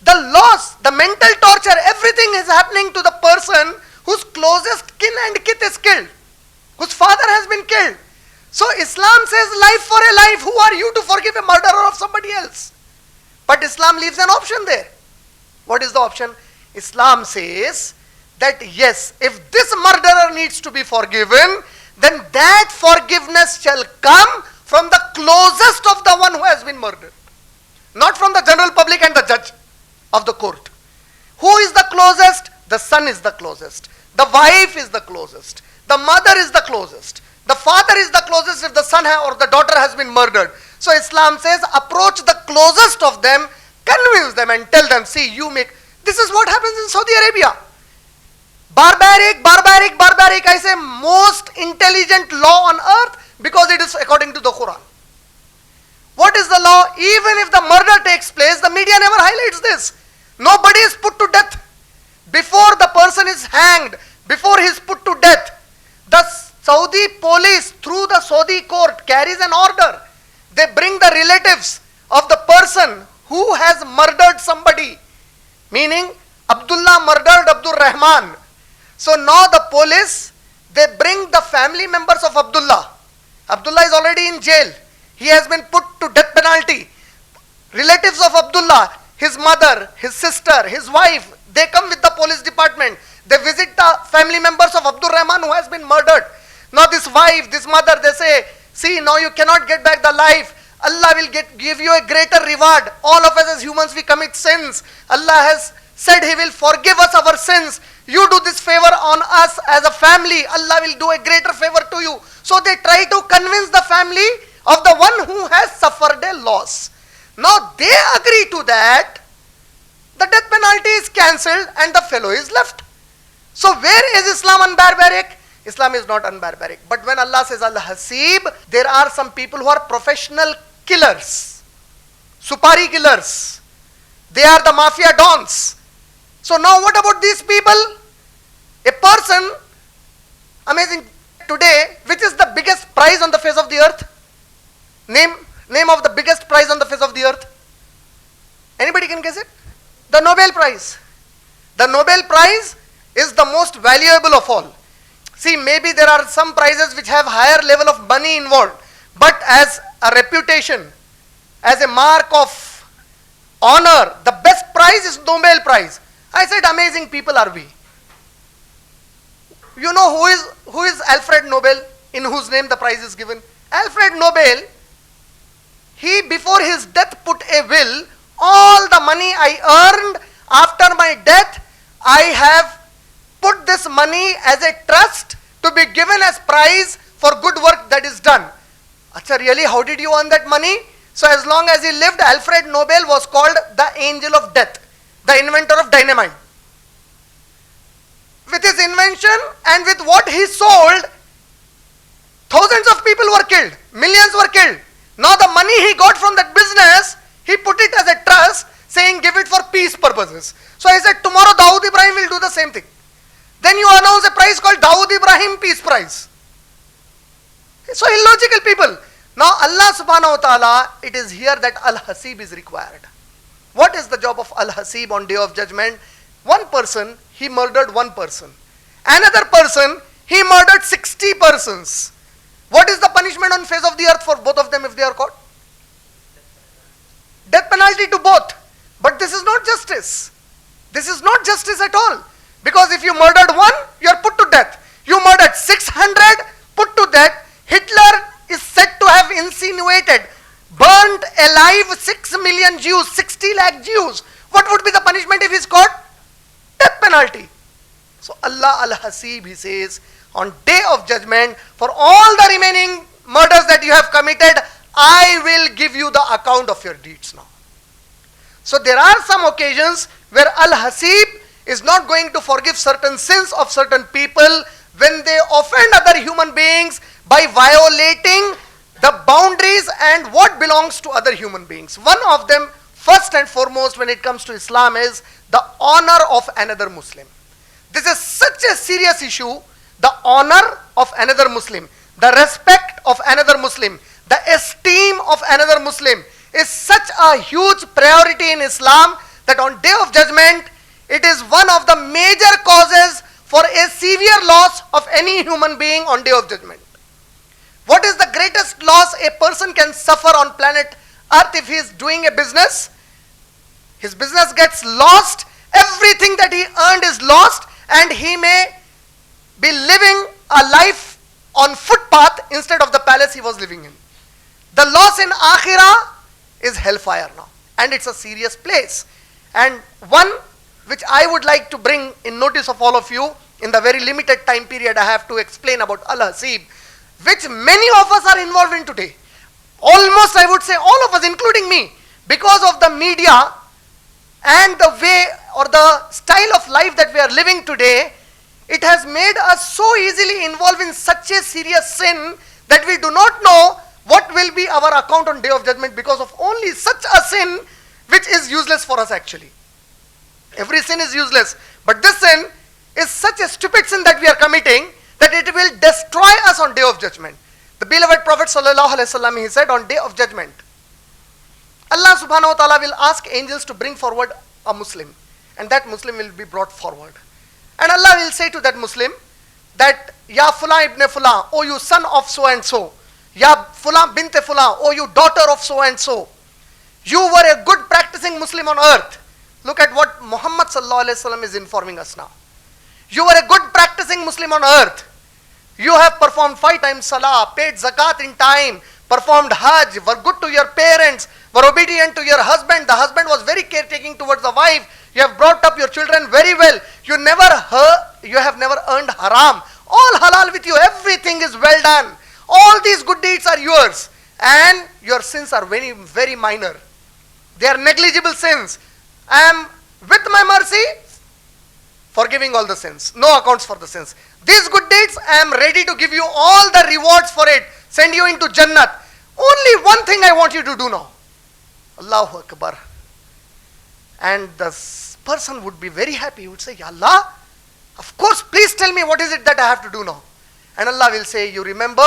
The loss, the mental torture, everything is happening to the person whose closest kin and kith is killed, whose father has been killed. So Islam says life for a life. Who are you to forgive a murderer of somebody else? But Islam leaves an option there. What is the option? Islam says that yes, if this murderer needs to be forgiven, then that forgiveness shall come from the closest of the one who has been murdered. Not from the general public and the judge of the court. Who is the closest? The son is the closest. The wife is the closest. The mother is the closest. The father is the closest if the son or the daughter has been murdered. So Islam says, approach the closest of them, convince them and tell them, see, you make... This is what happens in Saudi Arabia. Barbaric, barbaric, barbaric. I say most intelligent law on earth because it is according to the Quran. What is the law? Even if the murder takes place, the media never highlights this. Nobody is put to death. Before the person is hanged, before he is put to death, the Saudi police through the Saudi court carries an order. They bring the relatives of the person who has murdered somebody. Meaning, Abdullah murdered Abdul Rahman. So now the police, they bring the family members of Abdullah. Abdullah is already in jail. He has been put to death penalty. Relatives of Abdullah, his mother, his sister, his wife, they come with the police department. They visit the family members of Abdul Rahman who has been murdered. Now this wife, this mother, they say, see, now you cannot get back the life. Allah will give you a greater reward. All of us as humans, we commit sins. Allah has said He will forgive us our sins. You do this favor on us as a family. Allah will do a greater favor to you. So they try to convince the family of the one who has suffered a loss. Now they agree to that. The death penalty is cancelled and the fellow is left. So where is Islam unbarbaric? Islam is not unbarbaric. But when Allah says Al-Hasib, there are some people who are professional killers, supari killers. They are the mafia dons. So now what about these people? A person, amazing, today, which is the biggest prize on the face of the earth? Name of the biggest prize on the face of the earth? Anybody can guess it? The Nobel Prize. The Nobel Prize is the most valuable of all. See, maybe there are some prizes which have higher level of money involved, but as a reputation, as a mark of honor, the best prize is Nobel Prize. I said, amazing people are we. You know who is Alfred Nobel, in whose name the prize is given? Alfred Nobel, he before his death put a will, all the money I earned after my death, I have put this money as a trust to be given as prize for good work that is done. Acha, really, how did you earn that money? So as long as he lived, Alfred Nobel was called the angel of death, the inventor of dynamite. With his invention and with what he sold, thousands of people were killed, millions were killed. Now the money he got from that business, he put it as a trust, saying give it for peace purposes. So I said, tomorrow Dawood Ibrahim will do the same thing. Then you announce a prize called Dawood Ibrahim Peace Prize. So illogical people. Now Allah subhanahu wa ta'ala, it is here that Al-Hasib is required. What is the job of Al-Hasib on Day of Judgment? One person, he murdered one person. Another person, he murdered 60 persons. What is the punishment on face of the earth for both of them if they are caught? Death penalty to both. But this is not justice. This is not justice at all. Because if you murdered one, you are put to death. You murdered 600, put to death. Hitler is said to have insinuated, burnt alive 6 million Jews, 60 lakh Jews. What would be the punishment if he is caught? Death penalty. So Allah Al-Hasib, He says, on Day of Judgment, for all the remaining murders that you have committed, I will give you the account of your deeds now. So there are some occasions where Al-Hasib is not going to forgive certain sins of certain people when they offend other human beings by violating the boundaries and what belongs to other human beings. One of them, first and foremost, when it comes to Islam, is the honor of another Muslim. This is such a serious issue. The honor of another Muslim, the respect of another Muslim, the esteem of another Muslim is such a huge priority in Islam that on Day of Judgment, it is one of the major causes for a severe loss of any human being on Day of Judgment. What is the greatest loss a person can suffer on planet Earth if he is doing a business? His business gets lost, everything that he earned is lost, and he may be living a life on footpath instead of the palace he was living in. The loss in Akhirah is hellfire now, and it's a serious place. And one which I would like to bring in notice of all of you in the very limited time period I have to explain about Al-Hasib, which many of us are involved in today. Almost I would say all of us, including me, because of the media and the way or the style of life that we are living today, it has made us so easily involved in such a serious sin that we do not know what will be our account on Day of Judgment because of only such a sin which is useless for us actually. Every sin is useless, but this sin is such a stupid sin that we are committing that it will destroy us on Day of Judgment. The beloved Prophet ﷺ, he said on Day of Judgment, Allah subhanahu wa ta'ala will ask angels to bring forward a Muslim and that Muslim will be brought forward. And Allah will say to that Muslim that, Ya Fulan ibn Fulan, O you son of so and so, Ya Fulan bint Fulan, O you daughter of so and so, you were a good practicing Muslim on earth. Look at what Muhammad sallallahu alaihi wasallam is informing us now. You were a good practicing Muslim on earth. You have performed 5 times salah, paid zakat in time, performed hajj, were good to your parents, were obedient to your husband. The husband was very caretaking towards the wife. You have brought up your children very well. You have never earned haram. All halal with you. Everything is well done. All these good deeds are yours. And your sins are very, very minor. They are negligible sins. I am with my mercy forgiving all the sins. No accounts for the sins. These good deeds, I am ready to give you all the rewards for it. Send you into Jannat. Only one thing I want you to do now. Allahu Akbar. And the person would be very happy. He would say, Ya Allah, of course, please tell me what is it that I have to do now. And Allah will say, you remember,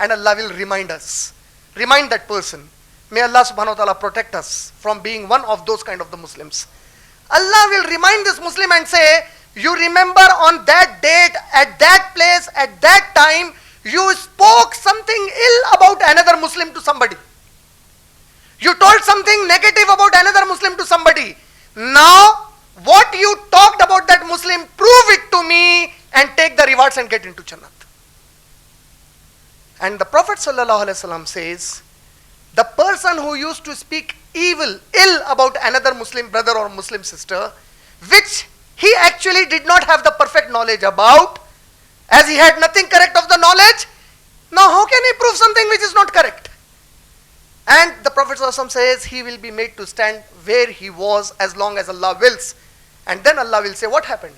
and Allah will remind us. Remind that person. May Allah subhanahu wa ta'ala protect us from being one of those kind of the Muslims. Allah will remind this Muslim and say, you remember on that date, at that place, at that time, you spoke something ill about another Muslim to somebody. You told something negative about another Muslim to somebody. Now, what you talked about that Muslim, prove it to me and take the rewards and get into Jannat. And the Prophet ﷺ says, the person who used to speak ill about another Muslim brother or Muslim sister, which he actually did not have the perfect knowledge about, as he had nothing correct of the knowledge, now how can he prove something which is not correct? And the Prophet ﷺ says he will be made to stand where he was as long as Allah wills. And then Allah will say, what happened?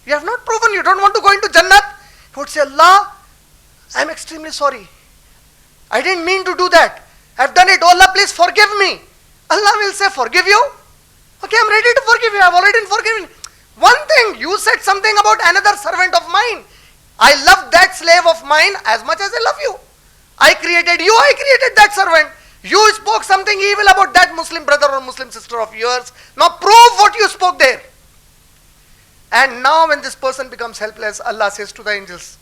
You have not proven, you don't want to go into Jannat? He would say, Allah, I am extremely sorry. I didn't mean to do that. I have done it. Oh Allah, please forgive me. Allah will say, forgive you? Okay, I am ready to forgive you. I have already forgiven. One thing, you said something about another servant of mine. I love that slave of mine as much as I love you. I created you, I created that servant. You spoke something evil about that Muslim brother or Muslim sister of yours. Now prove what you spoke there. And now when this person becomes helpless, Allah says to the angels,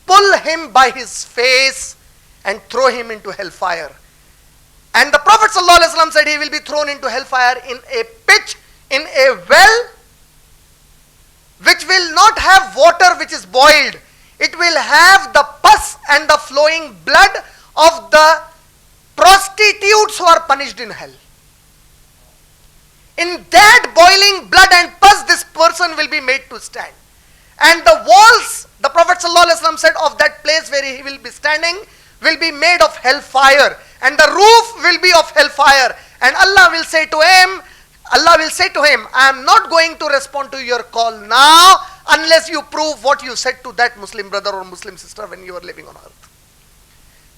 pull him by his face and throw him into hellfire. And the Prophet ﷺ said he will be thrown into hellfire in a pit, in a well, which will not have water which is boiled. It will have the pus and the flowing blood of the prostitutes who are punished in hell. In that boiling blood and pus, this person will be made to stand. And the walls, the Prophet ﷺ said, of that place where he will be standing, will be made of hellfire. And the roof will be of hellfire. And Allah will say to him, I am not going to respond to your call now unless you prove what you said to that Muslim brother or Muslim sister when you were living on earth.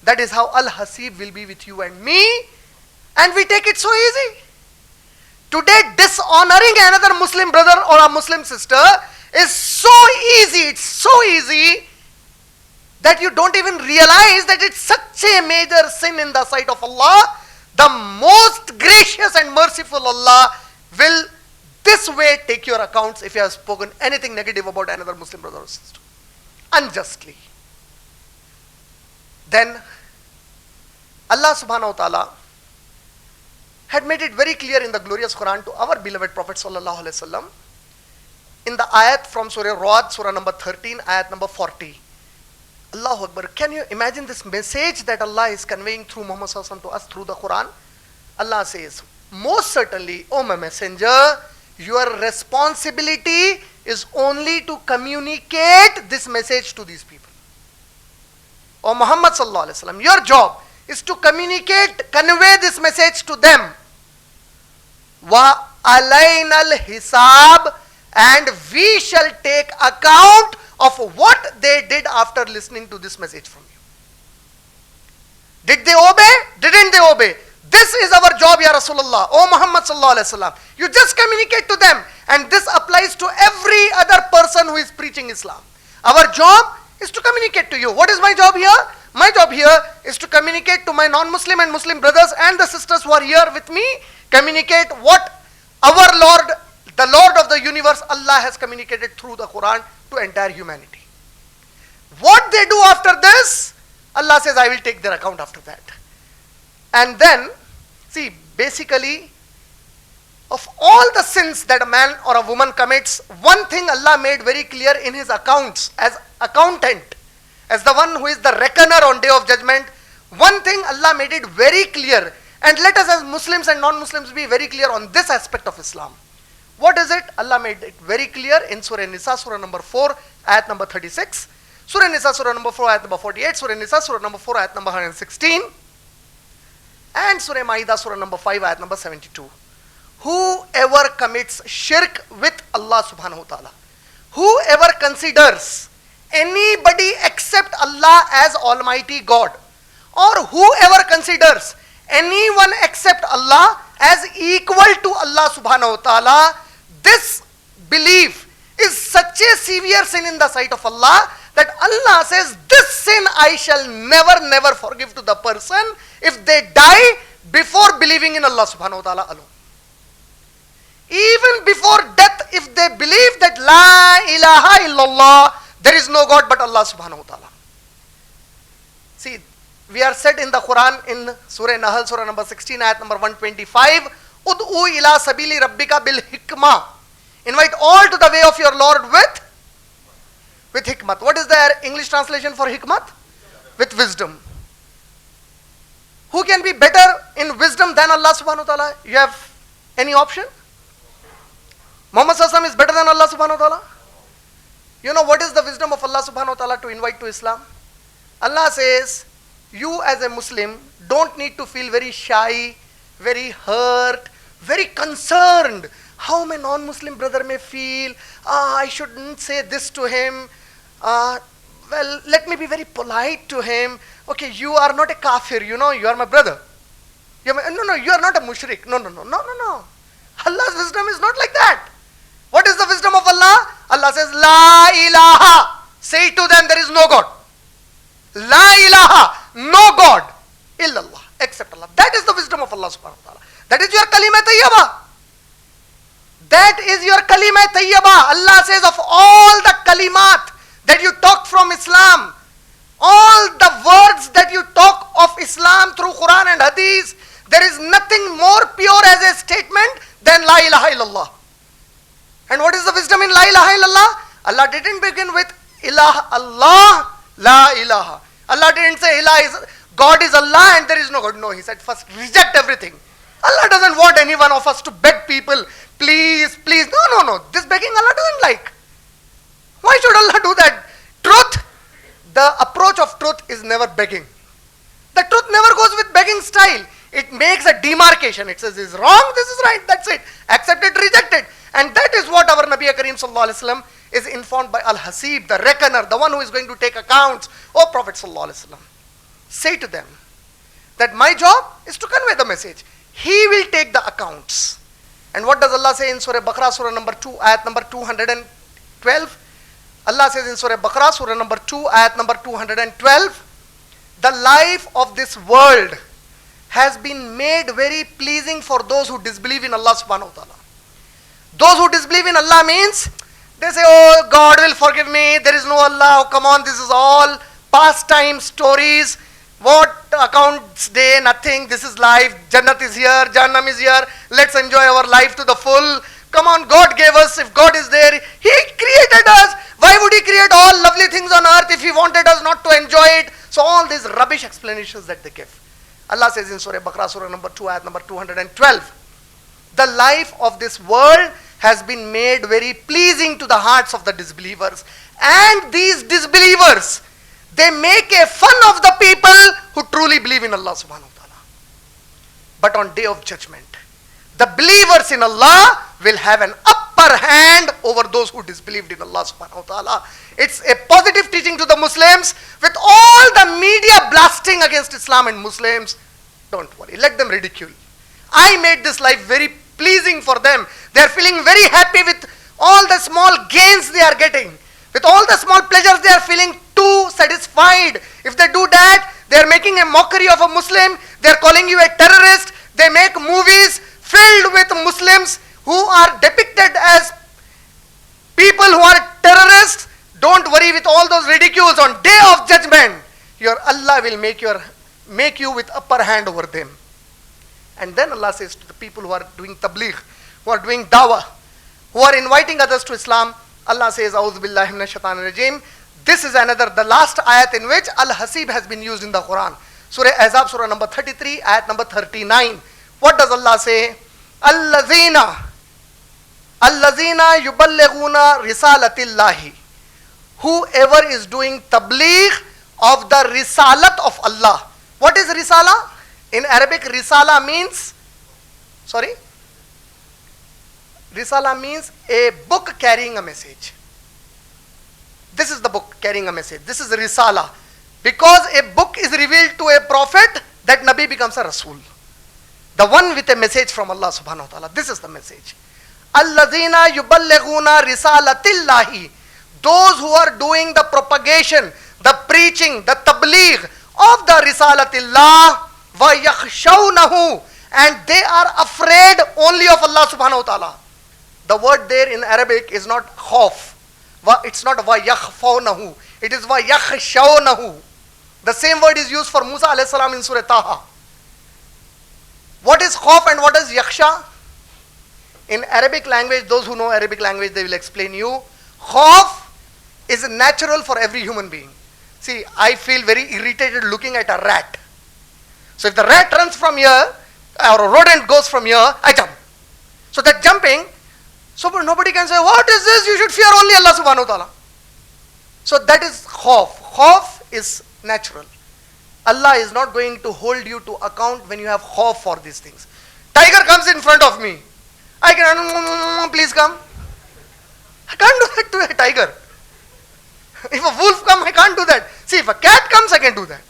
That is how Al-Hasib will be with you and me, and we take it so easy. Today, dishonoring another Muslim brother or a Muslim sister is so easy, it's so easy that you don't even realize that it's such a major sin in the sight of Allah. The most gracious and merciful Allah will this way take your accounts if you have spoken anything negative about another Muslim brother or sister, unjustly. Then Allah subhanahu wa ta'ala had made it very clear in the glorious Quran to our beloved Prophet sallallahu alaihi wasallam in the ayat from Surah Ra'd, Surah number 13, ayat number 40. Allahu Akbar. Can you imagine this message that Allah is conveying through Muhammad sallallahu alaihi wasallam to us through the Quran? Allah says, most certainly, O my messenger, your responsibility is only to communicate this message to these people. O Muhammad sallallahu alaihi wasallam, your job is to communicate, convey this message to them. Wa alaynal hisab, and we shall take account of what they did after listening to this message from you. Did they obey? Didn't they obey? This is our job, Ya Rasulullah. O Muhammad sallallahu alaihi wasallam, you just communicate to them, and this applies to every other person who is preaching Islam. Our job is to communicate to you. What is my job here? My job here is to communicate to my non-Muslim and Muslim brothers and the sisters who are here with me, communicate what our Lord, the Lord of the universe, Allah has communicated through the Quran to entire humanity. What they do after this, Allah says, I will take their account after that. And then, see, basically, of all the sins that a man or a woman commits, one thing Allah made very clear in his accounts, as accountant, as the one who is the reckoner on Day of Judgment, one thing Allah made it very clear. And let us as Muslims and non-Muslims be very clear on this aspect of Islam. What is it? Allah made it very clear in Surah Nisa, Surah number 4, ayat number 36. Surah Nisa, Surah number 4, ayat number 48. Surah Nisa, Surah number 4, ayat number 116. And Surah Ma'idah, Surah number 5, ayat number 72. Whoever commits shirk with Allah subhanahu wa ta'ala, whoever considers anybody except Allah as Almighty God, or whoever considers anyone except Allah as equal to Allah subhanahu wa ta'ala, this belief is such a severe sin in the sight of Allah that Allah says, this sin I shall never forgive to the person if they die before believing in Allah subhanahu wa ta'ala alone. Even before death, if they believe that La ilaha illallah, there is no God but Allah subhanahu wa ta'ala. See, we are said in the Quran in Surah Nahl, Surah number 16, ayat number 125, Ud'u ila sabili rabbika bil hikmah. Invite all to the way of your Lord with hikmat. What is the English translation for hikmat? With wisdom. Who can be better in wisdom than Allah subhanahu wa ta'ala? You have any option? Muhammad sallallahu alaihi wasallam is better than Allah subhanahu wa ta'ala? You know what is the wisdom of Allah subhanahu wa ta'ala to invite to Islam? Allah says, you as a Muslim don't need to feel very shy, very hurt, very concerned. How my non-Muslim brother may feel, I shouldn't say this to him. Well, let me be very polite to him. Okay, you are not a kafir, you know, you are my brother. You are not a mushrik. No. Allah's wisdom is not like that. What is the wisdom of Allah? Allah says, La ilaha. Say to them, there is no God. La ilaha. No God. Illallah. Except Allah. That is the wisdom of Allah subhanahu wa ta'ala. That is your kalima tayyaba. That is your kalima tayyaba. Allah says, of all the kalimat that you talk from Islam, all the words that you talk of Islam through Quran and Hadith, there is nothing more pure as a statement than La ilaha illallah. And what is the wisdom in La ilaha illallah? Allah didn't begin with ilah Allah, La ilaha. Allah didn't say God is Allah and there is no God. No, He said first reject everything. Allah doesn't want any one of us to beg people, please. No. This begging Allah doesn't like. Why should Allah do that? Truth, the approach of truth is never begging. The truth never goes with begging style. It makes a demarcation. It says this is wrong, this is right, that's it. Accept it, reject it. And that is what our Nabi Kareem sallallahu alaihi wasallam is informed by Al-Hasib, the reckoner, the one who is going to take accounts. O Prophet sallallahu alaihi wasallam, say to them that my job is to convey the message. He will take the accounts. And what does Allah say in Surah Baqarah, Surah number 2, ayat number 212? Allah says in Surah Baqarah, Surah number 2, ayat number 212, the life of this world has been made very pleasing for those who disbelieve in Allah subhanahu wa ta'ala. Those who disbelieve in Allah means, they say, oh, God will forgive me, there is no Allah, oh, come on, this is all pastime stories. What accounts day, nothing, this is life, Jannat is here, Jahannam is here, let's enjoy our life to the full. Come on, God gave us, if God is there, He created us. Why would He create all lovely things on earth if He wanted us not to enjoy it? So all these rubbish explanations that they give. Allah says in Surah Baqarah, Surah number 2, ayat number 212, the life of this world has been made very pleasing to the hearts of the disbelievers. And these disbelievers, they make a fun of the people who truly believe in Allah subhanahu wa ta'ala. But on Day of Judgment, the believers in Allah will have an upper hand over those who disbelieved in Allah subhanahu wa ta'ala. It's a positive teaching to the Muslims. With all the media blasting against Islam and Muslims, don't worry, let them ridicule. I made this life very pleasing for them. They are feeling very happy with all the small gains they are getting. With all the small pleasures they are feeling too satisfied. If they do that, they are making a mockery of a Muslim. They are calling you a terrorist. They make movies filled with Muslims who are depicted as people who are terrorists, don't worry with all those ridicules. On day of judgment, your Allah will make you with upper hand over them. And then Allah says to the people who are doing tabligh, who are doing dawah, who are inviting others to Islam, Allah says, A'udhu billahi minash shaitanir rajim. This is the last ayat in which Al-Hasib has been used in the Quran. Surah Ahzab, Surah number 33, ayat number 39. What does Allah say? Allazina yuballighuna risalatillahi. Whoever is doing tabligh of the risalat of Allah. What is risala? In Arabic, risala means a book carrying a message. This is the book carrying a message. This is risala. Because a book is revealed to a prophet, that Nabi becomes a Rasul. The one with a message from Allah subhanahu wa ta'ala. This is the message. Allazina yuballighuna risalatillahi. Those who are doing the propagation, the preaching, the tabligh of the risalatillah, wa yakhshawnahu, and they are afraid only of Allah subhanahu wa ta'ala. The word there in Arabic is not khawf. It's not wa yakhfawnahu. It is wa yakhshawnahu. The same word is used for Musa alayhi salam in Surah Taha. What is khawf and what is yakhsha? In Arabic language, those who know Arabic language, they will explain you. Khawf is natural for every human being. See, I feel very irritated looking at a rat. So if the rat runs from here, or a rodent goes from here, I jump. So that jumping, so nobody can say, what is this? You should fear only Allah subhanahu wa ta'ala. So that is khawf. Khawf is natural. Allah is not going to hold you to account when you have khawf for these things. Tiger comes in front of me. I can, please come. I can't do that to a tiger. If a wolf comes, I can't do that. See, if a cat comes, I can do that.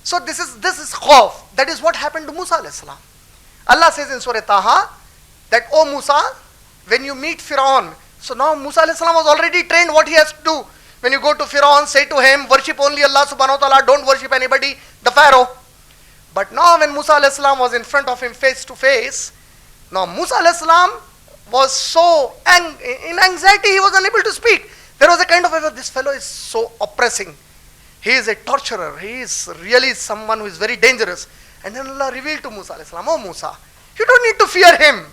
So this is khawf. That is what happened to Musa alayhi salam. Allah says in Surah Taha that, O Musa, when you meet Firaun, so now Musa alayhi salam was already trained what he has to do. When you go to Firaun, say to him, worship only Allah subhanahu wa ta'ala, don't worship anybody, the Pharaoh. But now when Musa alayhi salam was in front of him face to face, now Musa alayhi salam was so in anxiety, he was unable to speak. There was a kind of, this fellow is so oppressing. He is a torturer. He is really someone who is very dangerous. And then Allah revealed to Musa alayhi salam, oh Musa, you don't need to fear him.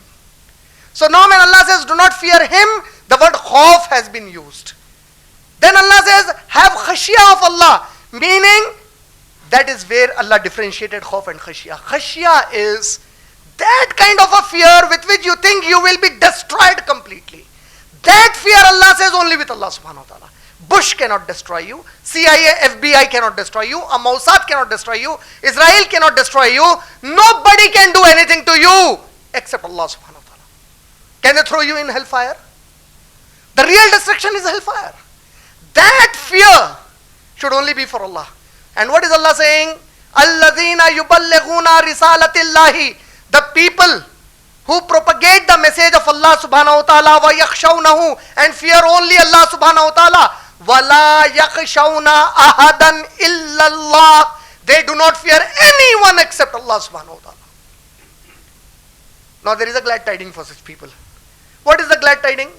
So now when Allah says, do not fear him, the word khawf has been used. Then Allah says, have khashiyah of Allah. Meaning, that is where Allah differentiated khawf and khashiyah. Khashiyah is that kind of a fear with which you think you will be destroyed completely. That fear Allah says only with Allah subhanahu wa ta'ala. Bush cannot destroy you. CIA, FBI cannot destroy you. Mossad cannot destroy you. Israel cannot destroy you. Nobody can do anything to you except Allah subhanahu wa ta'ala. Can they throw you in hellfire? The real destruction is hellfire. That fear should only be for Allah. And what is Allah saying? Alladhina yuballighuna risalatillahi. The people who propagate the message of Allah subhanahu wa ta'ala, wa yakhshawnahu, and fear only Allah subhanahu wa ta'ala, wa la yakhshawna ahadan illallah. They do not fear anyone except Allah subhanahu wa ta'ala. Now there is a glad tiding for such people. What is the glad tiding?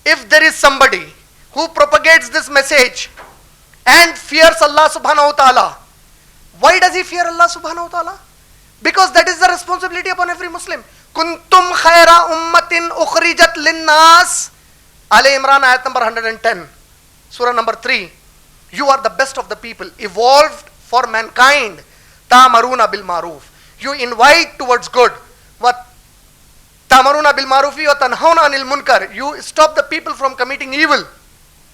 If there is somebody who propagates this message and fears Allah subhanahu wa ta'ala, why does he fear Allah subhanahu wa ta'ala? Because that is the responsibility upon every Muslim. Kuntum khaira ummatin ukhrijat linnas. Ali Imran ayat number 110. Surah number 3. You are the best of the people, evolved for mankind. Ta'maruna bil maruf. You invite towards good. What? Ta'maruna bil marufi wa tanhauna anil munkar. You stop the people from committing evil.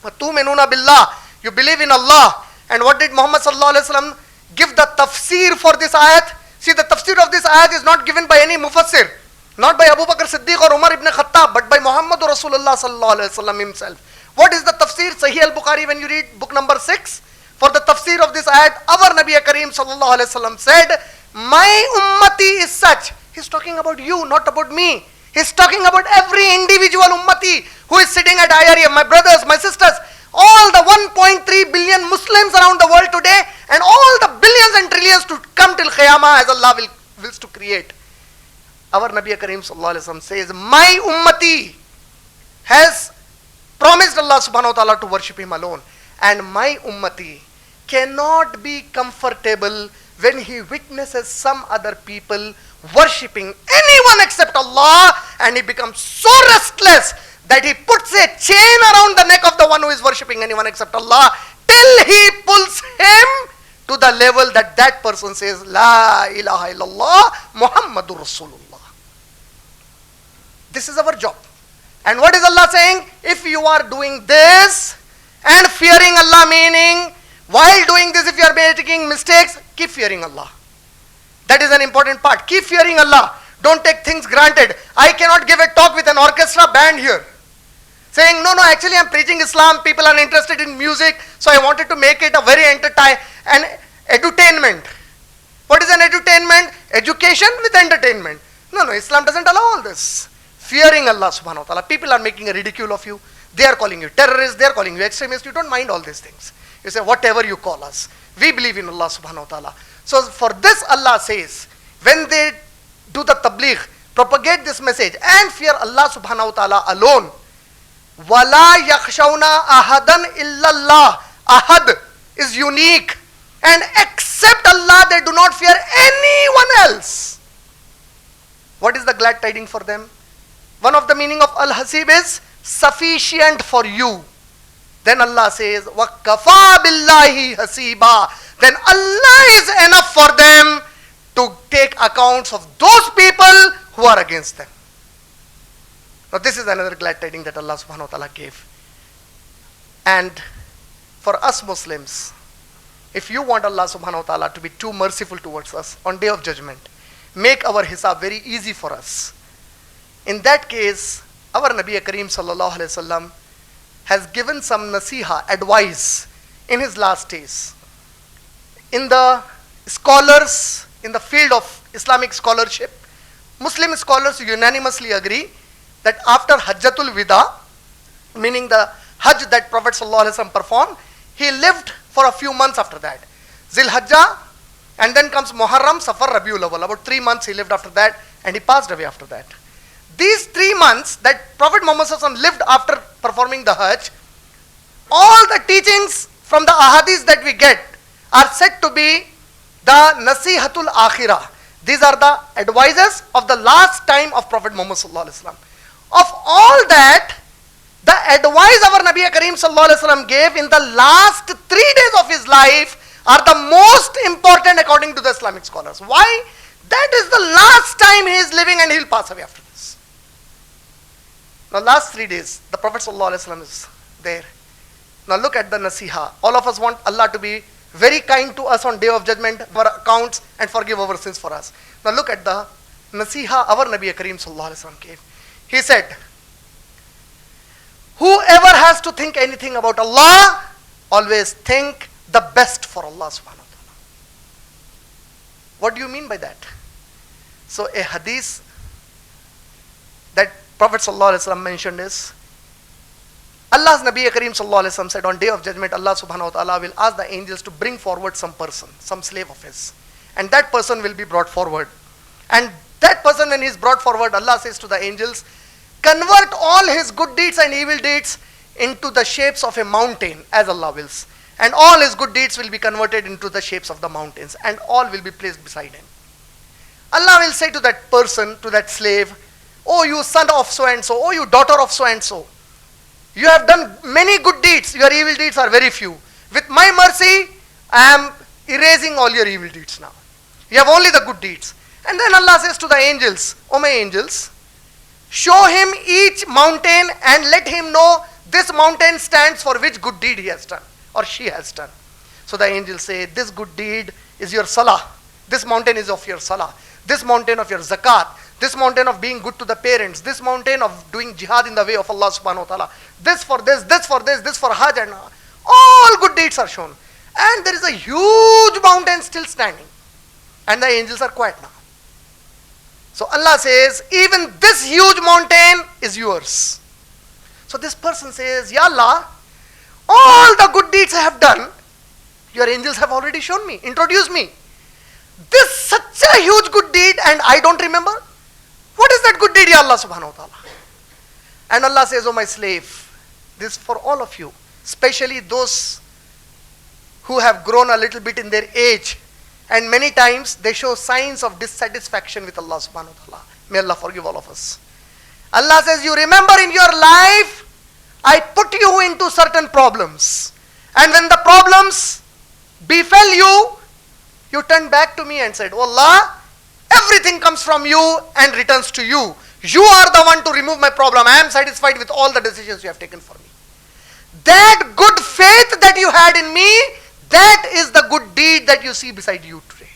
Wa tu'minuna billah. You believe in Allah. And what did Muhammad sallallahu alaihi wasallam give the tafsir for this ayat? See, the tafsir of this ayat is not given by any mufassir, not by Abu Bakr Siddiq or Umar ibn Khattab, but by Muhammad Rasulullah sallallahu alaihi wasallam himself. What is the tafsir? Sahih al-Bukhari, when you read book number 6, for the tafsir of this ayat, our Nabi Kareem sallallahu alaihi wasallam said, my ummati is such. He's talking about you, not about me. He's talking about every individual ummati who is sitting at IRM, my brothers, my sisters, all the 1.3 billion Muslims around the world today, and all the billions and trillions to come till Qiyamah as Allah wills to create. our Nabi Kareem sallallahu alaihi wasallam says, my ummati has promised Allah subhanahu wa ta'ala to worship him alone, and my ummati cannot be comfortable when he witnesses some other people worshipping anyone except Allah, and he becomes so restless that he puts a chain around the neck of the one who is worshipping anyone except Allah till he pulls him to the level that that person says, La ilaha illallah Muhammadur Rasulullah. This is our job. And what is Allah saying? If you are doing this and fearing Allah, meaning while doing this, if you are making mistakes, keep fearing Allah. That is an important part. Keep fearing Allah. Don't take things granted. I cannot give a talk with an orchestra band here, saying, no, actually I'm preaching Islam, people are interested in music, so I wanted to make it a very edutainment. What is an edutainment? Education with entertainment. No, Islam doesn't allow all this. Fearing Allah subhanahu wa ta'ala. People are making a ridicule of you. They are calling you terrorists, they are calling you extremists. You don't mind all these things. You say, whatever you call us, we believe in Allah subhanahu wa ta'ala. So for this Allah says, when they do the tabligh, propagate this message and fear Allah subhanahu wa ta'ala alone, wala yakhshawna ahadan illallah. Ahad is unique, and except Allah they do not fear anyone else. What is the glad tidings for them? One of the meaning of Al-Hasib is sufficient for you. Then Allah says, وَكَفَى بِاللَّهِ hasiba. Then Allah is enough for them to take accounts of those people who are against them. Now this is another glad tidings that Allah subhanahu wa ta'ala gave. And for us Muslims, if you want Allah subhanahu wa ta'ala to be too merciful towards us on Day of Judgment, make our hisab very easy for us. In that case, our Nabi Kareem sallallahu alaihi wasallam has given some nasiha, advice in his last days. In the scholars, in the field of Islamic scholarship, Muslim scholars unanimously agree that after Hajjatul Wida, meaning the Hajj that Prophet sallallahu alaihi wasallam performed, he lived for a few months after that. Zil Hajjah, and then comes Muharram, Safar, Rabiul Awwal. About 3 months he lived after that, and he passed away after that. These 3 months that Prophet Muhammad sallallahu alaihi wasallam lived after performing the Hajj, all the teachings from the ahadith that we get are said to be the Nasihatul Akhirah. These are the advices of the last time of Prophet Muhammad sallallahu alaihi wasallam. Of all that, the advice our Nabi Kareem sallallahu alaihi wasallam gave in the last 3 days of his life are the most important according to the Islamic scholars. Why? That is the last time he is living and he will pass away after this. Now last 3 days, the Prophet sallallahu alaihi wasallam is there. Now look at the nasiha. All of us want Allah to be very kind to us on Day of Judgment, our accounts, and forgive our sins for us. Now look at the nasiha our Nabi Kareem sallallahu alaihi wasallam gave. He said, whoever has to think anything about Allah, always think the best for Allah subhanahu wa ta'ala. What do you mean by that? So a hadith that Prophet sallallahu alaihi wasallam mentioned is, Allah's Nabi Kareem sallallahu alaihi wasallam said, on Day of Judgment, Allah subhanahu wa ta'ala will ask the angels to bring forward some person, some slave of his. And that person will be brought forward. And that person, when he is brought forward, Allah says to the angels, convert all his good deeds and evil deeds into the shapes of a mountain, as Allah wills. And all his good deeds will be converted into the shapes of the mountains, and all will be placed beside him. Allah will say to that person, to that slave, oh you son of so and so, oh you daughter of so and so, you have done many good deeds, your evil deeds are very few. With my mercy, I am erasing all your evil deeds now. You have only the good deeds. And then Allah says to the angels, oh my angels, show him each mountain and let him know this mountain stands for which good deed he has done or she has done. So the angels say, this good deed is your salah. This mountain is of your salah. This mountain of your zakat. This mountain of being good to the parents. This mountain of doing jihad in the way of Allah subhanahu wa ta'ala. This for this, this for this, this for hajj, and all good deeds are shown. And there is a huge mountain still standing. And the angels are quiet now. So Allah says, even this huge mountain is yours. So this person says, Ya Allah, all the good deeds I have done, your angels have already shown me, introduced me. This such a huge good deed and I don't remember. What is that good deed, Ya Allah subhanahu wa ta'ala? And Allah says, oh my slave, this is for all of you, especially those who have grown a little bit in their age, and many times they show signs of dissatisfaction with Allah subhanahu wa ta'ala. May Allah forgive all of us. Allah says, you remember in your life, I put you into certain problems. And when the problems befell you, you turned back to me and said, oh Allah, everything comes from you and returns to you. You are the one to remove my problem. I am satisfied with all the decisions you have taken for me. That good faith that you had in me, that is the good deed that you see beside you today.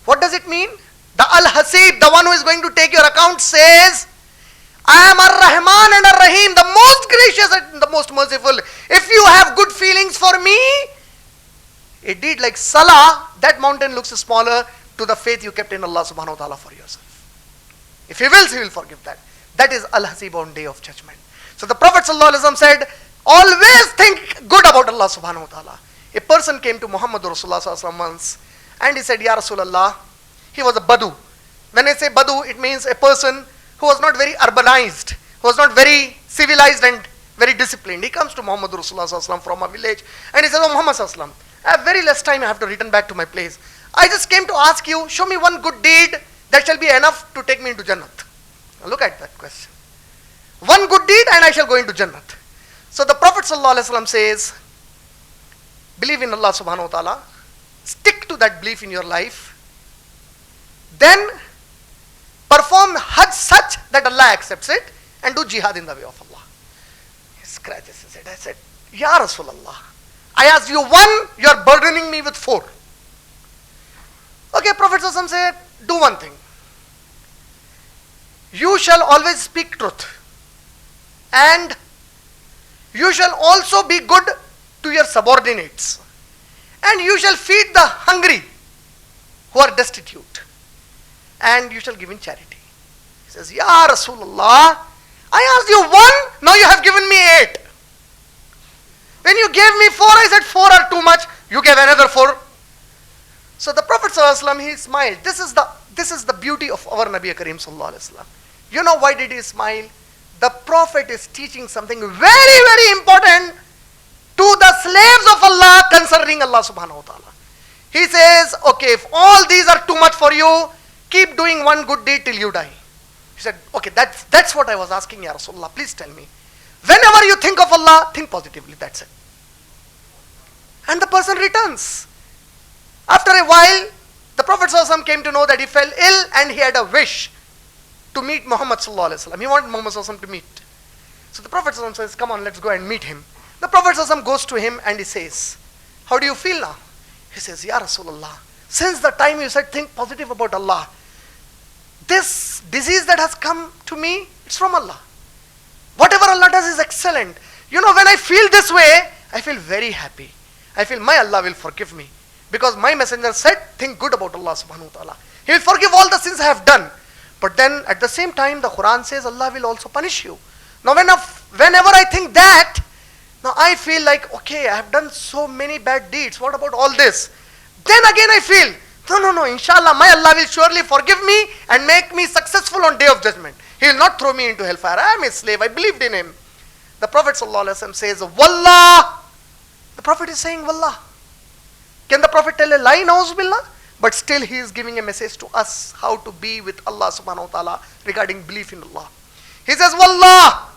What does it mean? The Al-Hasib, the one who is going to take your account, says, I am Ar-Rahman and Ar-Rahim, the most gracious and the most merciful. If you have good feelings for me, a deed like Salah, that mountain looks smaller to the faith you kept in Allah subhanahu wa ta'ala for yourself. If He wills, He will forgive that. That is Al-Hasib on Day of Judgment. So the Prophet ﷺ said, always think good about Allah subhanahu wa ta'ala. A person came to Muhammad Rasulullah ﷺ once and he said, Ya Rasulullah, he was a Badu. When I say Badu, it means a person who was not very urbanized, who was not very civilized and very disciplined. He comes to Muhammad Rasulullah ﷺ from a village and he says, oh Muhammad ﷺ, I have very less time, I have to return back to my place. I just came to ask you, show me one good deed that shall be enough to take me into Jannat. Now look at that question. One good deed and I shall go into Jannat. So the Prophet ﷺ says, believe in Allah subhanahu wa ta'ala, stick to that belief in your life, then perform Hajj such that Allah accepts it, and do jihad in the way of Allah. He scratches his head. I said, Ya Rasulullah, I asked you one, you are burdening me with four. Okay, Prophet ﷺ said, do one thing. You shall always speak truth. And you shall also be good to your subordinates. And you shall feed the hungry who are destitute. And you shall give in charity. He says, Ya Rasulullah, I asked you one, now you have given me 8. When you gave me 4, I said 4 are too much. You gave another 4. So the Prophet ﷺ, he smiled. This is the beauty of our Nabi Kareem sallallahu alaihi wasallam. You know why did he smile? The Prophet is teaching something very, very important to the slaves of Allah concerning Allah subhanahu wa ta'ala. He says, okay, if all these are too much for you, keep doing one good deed till you die. He said, okay, that's what I was asking, Ya Rasulullah, please tell me. Whenever you think of Allah, think positively, that's it. And the person returns. After a while, the Prophet ﷺ came to know that he fell ill and he had a wish to meet Muhammad ﷺ. He wanted Muhammad ﷺ to meet. So the Prophet ﷺ says, come on, let's go and meet him. The Prophet ﷺ goes to him and he says, how do you feel now? He says, Ya Rasulullah, since the time you said think positive about Allah, this disease that has come to me, it's from Allah. Whatever Allah does is excellent. You know, when I feel this way, I feel very happy. I feel my Allah will forgive me. Because my messenger said, think good about Allah subhanahu wa ta'ala. He will forgive all the sins I have done. But then at the same time, the Quran says Allah will also punish you. Now whenever I think that, now I feel like, okay, I have done so many bad deeds. What about all this? Then again I feel, no, inshallah, my Allah will surely forgive me and make me successful on Day of Judgment. He will not throw me into hellfire. I am a slave. I believed in him. The Prophet ﷺ says, Wallah. The Prophet is saying, Wallah. Can the Prophet tell a lie? Na'uzubillah. But still he is giving a message to us how to be with Allah subhanahu wa ta'ala regarding belief in Allah. He says, Wallah,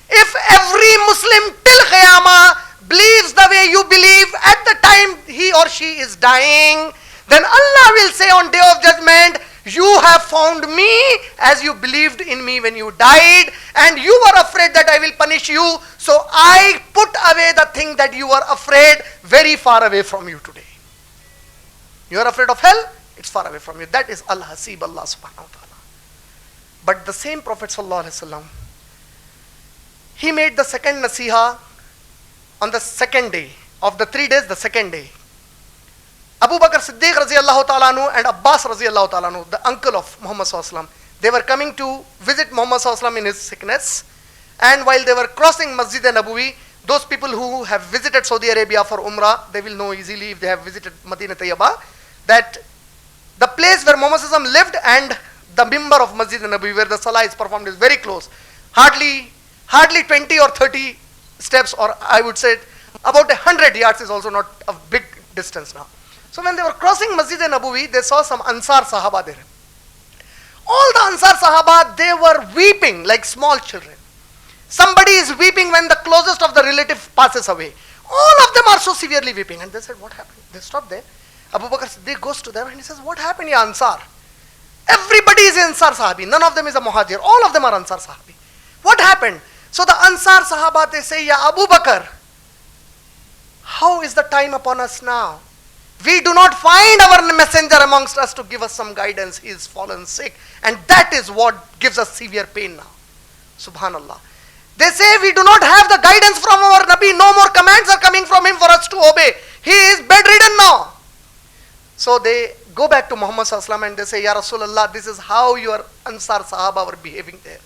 if every Muslim till Qiyamah believes the way you believe at the time he or she is dying, then Allah will say on Day of Judgment, you have found me as you believed in me when you died, and you were afraid that I will punish you, so I put away the thing that you were afraid very far away from you today. You are afraid of hell? It's far away from you. That is Al-Hasib, Allah subhanahu wa ta'ala. But the same Prophet sallallahu alaihi wasallam, he made the second nasiha on the second day. Of the 3 days, the second day. Abu Bakr Siddiq radiallahu ta'ala anhu and Abbas radiallahu ta'ala anhu, the uncle of Muhammad sallallahu alaihi wasallam, they were coming to visit Muhammad sallallahu alaihi wasallam in his sickness. And while they were crossing Masjid Nabawi, those people who have visited Saudi Arabia for Umrah, they will know easily if they have visited Madinah Tayyibah, that the place where Muhammad sallallahu alaihi wasallam lived and the mimbar of Masjid Nabawi where the salah is performed is very close. Hardly 20 or 30 steps, or I would say about 100 yards is also not a big distance now. So when they were crossing Masjid Nabawi, they saw some Ansar Sahaba there. All the Ansar Sahaba, they were weeping like small children. Somebody is weeping when the closest of the relative passes away. All of them are so severely weeping. And they said, what happened? They stopped there. Abu Bakr Siddiq goes to them and he says, what happened, ya Ansar? Everybody is Ansar Sahabi. None of them is a Muhajir. All of them are Ansar Sahabi. What happened? So the Ansar Sahaba, they say, Ya Abu Bakr, how is the time upon us now? We do not find our messenger amongst us to give us some guidance. He is fallen sick. And that is what gives us severe pain now. Subhanallah. They say we do not have the guidance from our Nabi. No more commands are coming from him for us to obey. He is bedridden now. So they go back to Muhammad Sallallahu Alaihi Wasallam and they say, Ya Rasulullah, this is how your Ansar Sahaba were behaving there.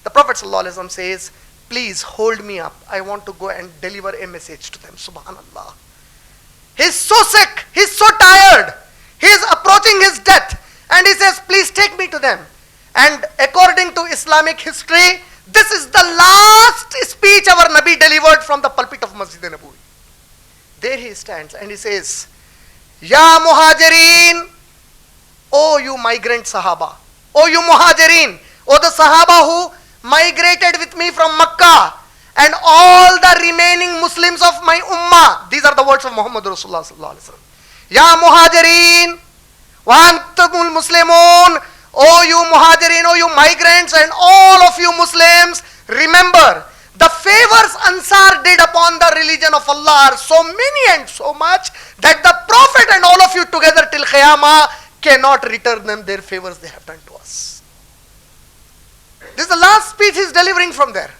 The Prophet Sallallahu Alaihi Wasallam says, please hold me up. I want to go and deliver a message to them. Subhanallah. He's so sick. He's so tired. He is approaching his death. And he says, please take me to them. And according to Islamic history, this is the last speech our Nabi delivered from the pulpit of Masjid Nabawi. There he stands and he says, Ya Muhajirin, O you migrant Sahaba, O you Muhajirin, O the Sahaba who migrated with me from Makkah, and all the remaining Muslims of my Ummah. These are the words of Muhammad Rasulullah Sallallahu Alaihi Wasallam. Ya Muhajirin, wa antumul Muslimun, O you Muhajirin, O you migrants, and all of you Muslims, remember, the favors Ansar did upon the religion of Allah are so many and so much that the Prophet and all of you together till Qiyamah cannot return them their favors they have done to us. This is the last speech he is delivering from there.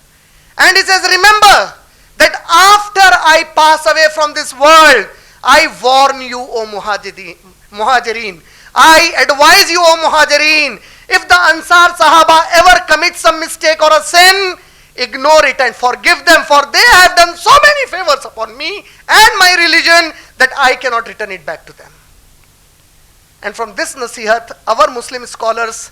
And he says, remember that after I pass away from this world, I warn you, O Muhajirin. I advise you, O Muhajirin, if the Ansar Sahaba ever commit some mistake or a sin, ignore it and forgive them, for they have done so many favors upon me and my religion that I cannot return it back to them. And from this nasihat, our Muslim scholars,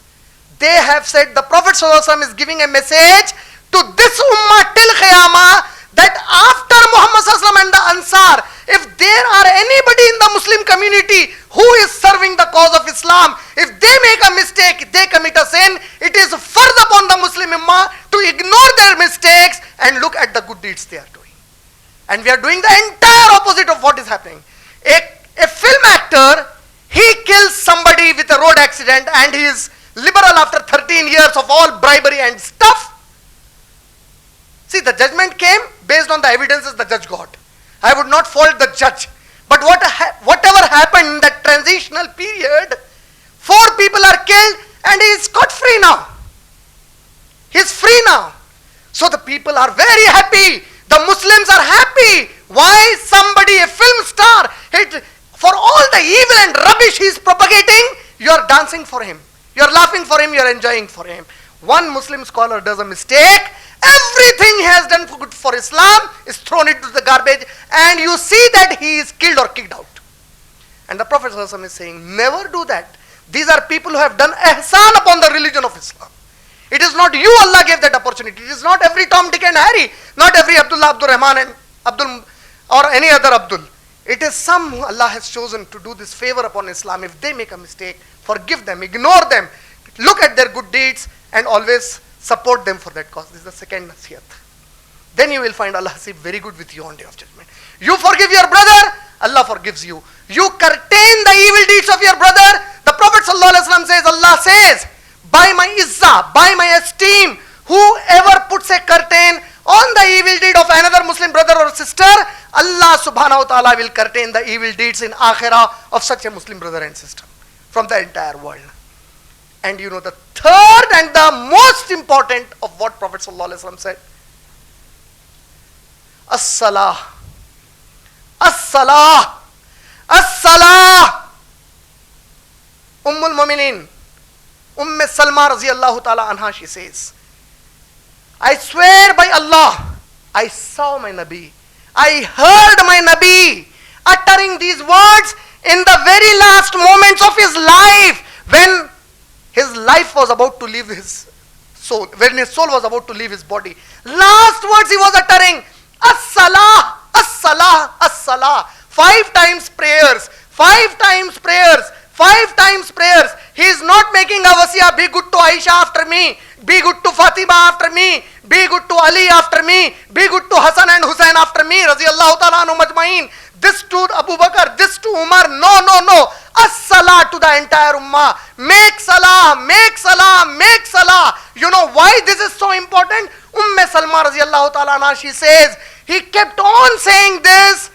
they have said the Prophet ﷺ is giving a message to this ummah till Qiyamah that after Muhammad ﷺ and the Ansar, if there are anybody in the Muslim community who is serving the cause of Islam, if they make a mistake, they commit a sin, it is further upon the Muslim ummah to ignore their mistakes and look at the good deeds they are doing. And we are doing the entire opposite of what is happening. A film actor, he kills somebody with a road accident and he is liberal after 13 years of all bribery and stuff. See, the judgment came based on the evidences the judge got. I would not fault the judge. But whatever happened in that transitional period, 4 people are killed and he is scot free now. He is free now. So the people are very happy. The Muslims are happy. Why? Somebody, a film star, for all the evil and rubbish he is propagating, you are dancing for him. You are laughing for him, you are enjoying for him. One Muslim scholar does a mistake, everything he has done for good for Islam is thrown into the garbage, and you see that he is killed or kicked out. And the Prophet ﷺ is saying, never do that. These are people who have done ihsan upon the religion of Islam. It is not you Allah gave that opportunity. It is not every Tom, Dick and Harry, not every Abdullah, Abdul Rahman and Abdul or any other Abdul. It is some who Allah has chosen to do this favor upon Islam. If they make a mistake, forgive them, ignore them, look at their good deeds and always support them for that cause. This is the second nasihat. Then you will find Allah is very good with you on Day of Judgment. You forgive your brother, Allah forgives you. You curtain the evil deeds of your brother. The Prophet ﷺ says, Allah says, by my izzah, by my esteem, whoever puts a curtain on the evil deed of another Muslim brother or sister, Allah subhanahu wa ta'ala will curtain the evil deeds in akhirah of such a Muslim brother and sister from the entire world. And you know the third and the most important of what Prophet ﷺ said, As-salah, As-salah, As-salah. Ummul Mu'minin, Salma raziyallahu ta'ala anha, she says, I swear by Allah, I saw my Nabi, I heard my Nabi uttering these words in the very last moments of his life, when his life was about to leave his soul, when his soul was about to leave his body, last words he was uttering, As-salah, as-salah, as-salah. 5 times prayers, 5 times prayers, 5 times prayers. He is not making a wasiyah, be good to Aisha after me, be good to Fatima after me, be good to Ali after me, be good to Hassan and Hussein after me, Raziyallahu ta'ala anhum ajma'in. This to Abu Bakr, this to Umar. No, no, no. As-salah to the entire ummah. Make salah, make salah, make salah. You know why this is so important? Salma Raziyallahu ta'ala anha, she says, he kept on saying this,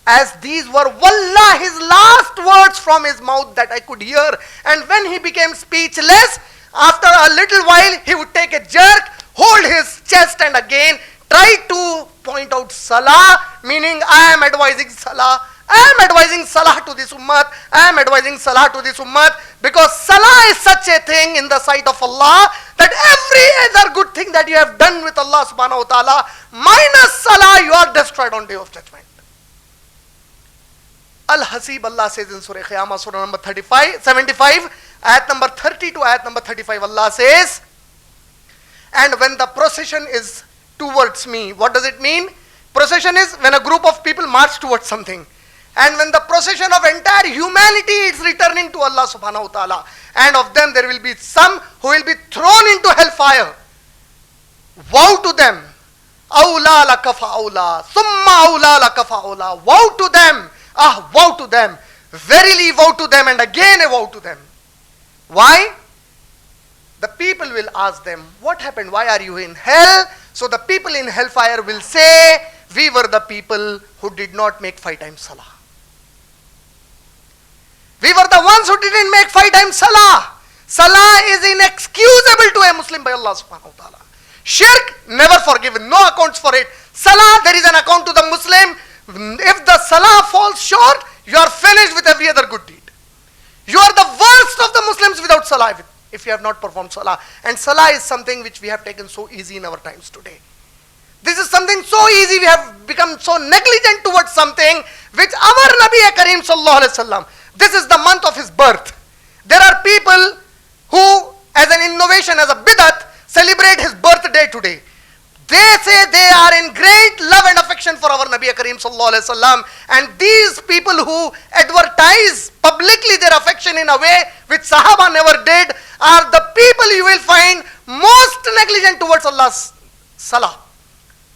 as these were wallah his last words from his mouth that I could hear. And when he became speechless, after a little while he would take a jerk, hold his chest and again try to point out salah, meaning I am advising salah, I am advising salah to this ummah, I am advising salah to this ummah, because salah is such a thing in the sight of Allah that every other good thing that you have done with Allah subhanahu wa ta'ala, minus salah, you are destroyed on day of judgment. Al-Hasib, Allah says in Surah Qiyamah, Surah number 75, ayat number 30 to ayat number 35, Allah says, and when the procession is towards me, what does it mean? Procession is when a group of people march towards something. And when the procession of entire humanity is returning to Allah subhanahu wa ta'ala, and of them there will be some who will be thrown into hellfire. Woe to them. Awla laka fa'awla, summa awla laka fa'awla. Woe to them. Ah, woe to them. Verily woe to them, and again a woe to them. Why? The people will ask them, what happened? Why are you in hell? So the people in hellfire will say, we were the people who did not make 5 times salah. We were the ones who didn't make 5 times salah. Salah is inexcusable to a Muslim by Allah subhanahu wa ta'ala. Shirk, never forgiven, no accounts for it. Salah, there is an account to the Muslim. If the salah falls short, you are finished with every other good deed. You are the worst of the Muslims without salah, if you have not performed salah. And salah is something which we have taken so easy in our times today. This is something so easy, we have become so negligent towards something which our Nabi Kareem sallallahu alaihi wasallam, this is the month of his birth. There are people who, as an innovation, as a bidat, celebrate his birthday today. They say they are in great love and affection for our Nabi Kareem sallallahu alaihi wasallam, and these people who advertise publicly their affection in a way which Sahaba never did are the people you will find most negligent towards Allah's salah,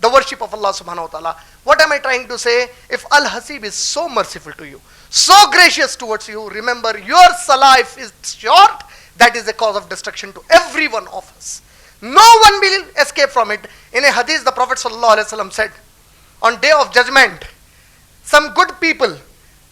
the worship of Allah subhanahu wa ta'ala. What am I trying to say? If Al-Hasib is so merciful to you, so gracious towards you, remember your salah, if it's short, that is a cause of destruction to every one of us. No one will escape from it. In a hadith, the Prophet ﷺ said, on day of judgment, some good people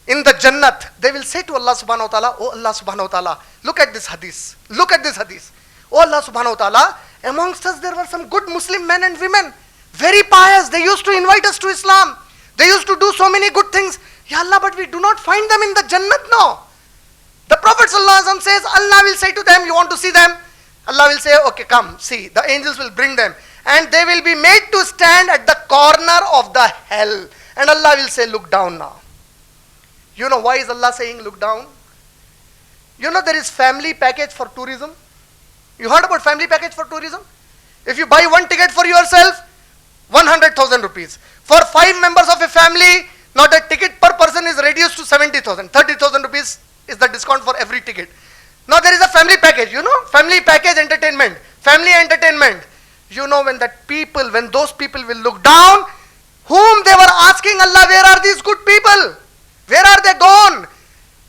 in the Jannat, they will say to Allah subhanahu wa ta'ala, oh Allah subhanahu wa ta'ala, look at this hadith. Look at this hadith. Oh Allah subhanahu wa ta'ala, amongst us there were some good Muslim men and women, very pious. They used to invite us to Islam. They used to do so many good things. Ya Allah, but we do not find them in the Jannat now. The Prophet ﷺ says, Allah will say to them, you want to see them? Allah will say, okay, come, see. The angels will bring them. And they will be made to stand at the corner of the hell. And Allah will say, look down now. You know why is Allah saying look down? You know there is family package for tourism. You heard about family package for tourism? If you buy one ticket for yourself, 100,000 rupees. For 5 members of a family, now the ticket per person is reduced to 70,000. 30,000 rupees is the discount for every ticket. Now there is a family package, you know, family package entertainment, family entertainment. You know when those people will look down, whom they were asking Allah, where are these good people? Where are they gone?